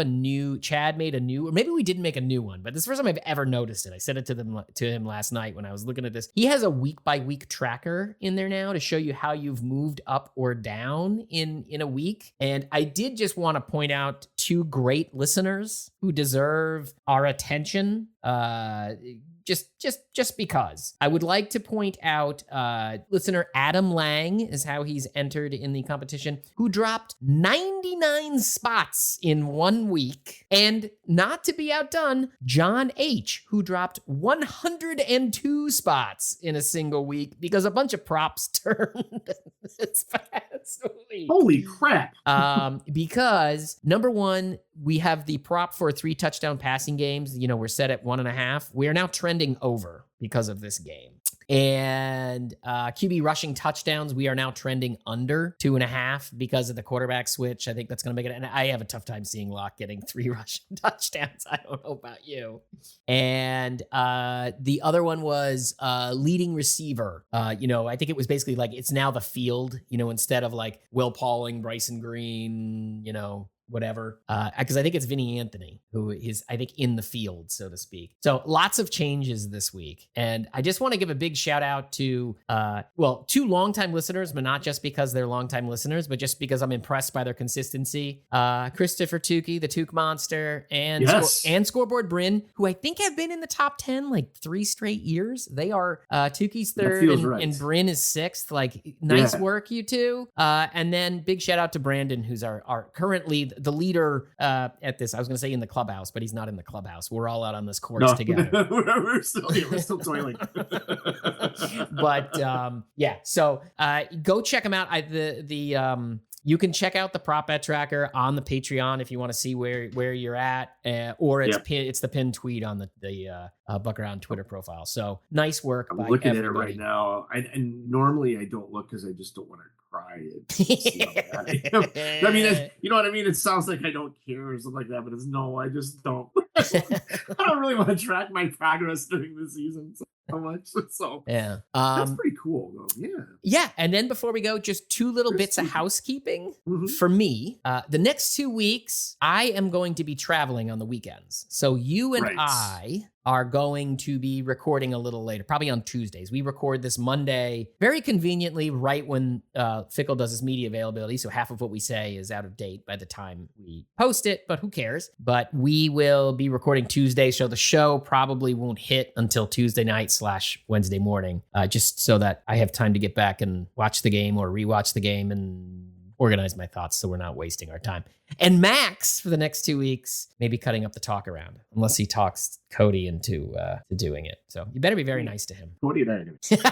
Chad made a new, or maybe we didn't make a new one, but this is the first time I've ever noticed it. I said it to him last night when I was looking at this. He has a week by week tracker in there now to show you how you've moved up or down in a week. And I did just want to point out 2 great listeners who deserve our attention. Just because. I would like to point out listener Adam Lang is how he's entered in the competition, who dropped 99 spots in 1 week. And not to be outdone, John H., who dropped 102 spots in a single week because a bunch of props turned this past week. Holy crap. Because number one, we have the prop for 3 touchdown passing games. We're set at 1.5. We are now trending over because of this game. And QB rushing touchdowns, we are now trending under 2.5 because of the quarterback switch. I think that's going to make it. And I have a tough time seeing Locke getting 3 rushing touchdowns. I don't know about you. And the other one was leading receiver. I think it was basically like it's now the field, instead of like Will Pauling, Bryson Green, whatever. Because I think it's Vinny Anthony who is, I think, in the field, so to speak. So lots of changes this week. And I just want to give a big shout out to, 2 longtime listeners, but not just because they're longtime listeners, but just because I'm impressed by their consistency. Christopher Tukey, the Tuke Monster, and Scoreboard Bryn, who I think have been in the top 10 like 3 straight years. They are Tukey's 3rd and Bryn is 6th. Like, nice work, you two. And then big shout out to Brandon, who's our currently the leader at this. I was going to say in the clubhouse, but he's not in the clubhouse. We're all out on this course together. we're still toiling. But so go check him out. You can check out the prop bet tracker on the Patreon if you want to see where you're at, or it's the pinned tweet on the Buck Around Twitter profile. So nice work. I'm looking at it right now. And normally I don't look because I just don't want to cry. I mean, you know what I mean? It sounds like I don't care or something like that, but it's no, I just don't. I don't really want to track my progress during the season so much. So yeah, that's pretty cool though. Yeah. And then before we go, just 2 little bits of housekeeping for me. The next 2 weeks, I am going to be traveling on the weekends. So you and I are going to be recording a little later, probably on Tuesdays. We record this Monday, very conveniently, right when Fickle does his media availability. So half of what we say is out of date by the time we post it, but who cares? But we will be recording Tuesday, so the show probably won't hit until Tuesday night / Wednesday morning, just so that I have time to get back and watch the game or rewatch the game and organize my thoughts so we're not wasting our time. And Max, for the next 2 weeks, maybe cutting up the talk around, unless he talks Cody into doing it. So you better be very nice to him. Cody and I are going to.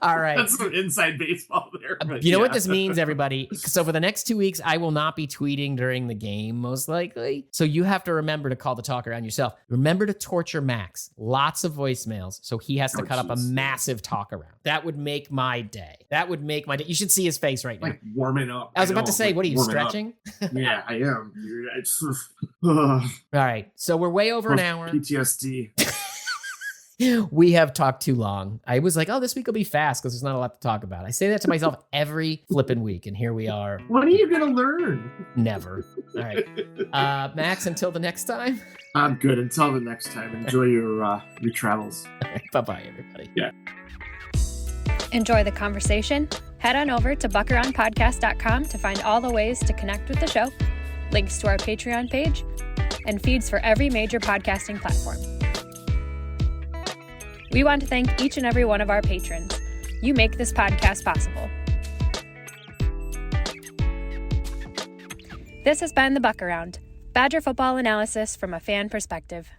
All right. That's some inside baseball there. You know what this means, everybody? So for the next 2 weeks, I will not be tweeting during the game, most likely. So you have to remember to call the talk around yourself. Remember to torture Max. Lots of voicemails. So he has to cut up a massive talk around. That would make my day. You should see his face right now. Like warming up. I was about to say, what are you, stretching? Yeah, I am. All right. So we're way over an hour. PTSD. We have talked too long. I was like, this week will be fast because there's not a lot to talk about. I say that to myself every flipping week, and here we are. What are you going to learn? Never. All right. Max, until the next time. I'm good. Until the next time. Enjoy your travels. All right, bye-bye, everybody. Yeah. Enjoy the conversation? Head on over to buckaroundpodcast.com to find all the ways to connect with the show, links to our Patreon page, and feeds for every major podcasting platform. We want to thank each and every one of our patrons. You make this podcast possible. This has been The Buck Around, Badger football analysis from a fan perspective.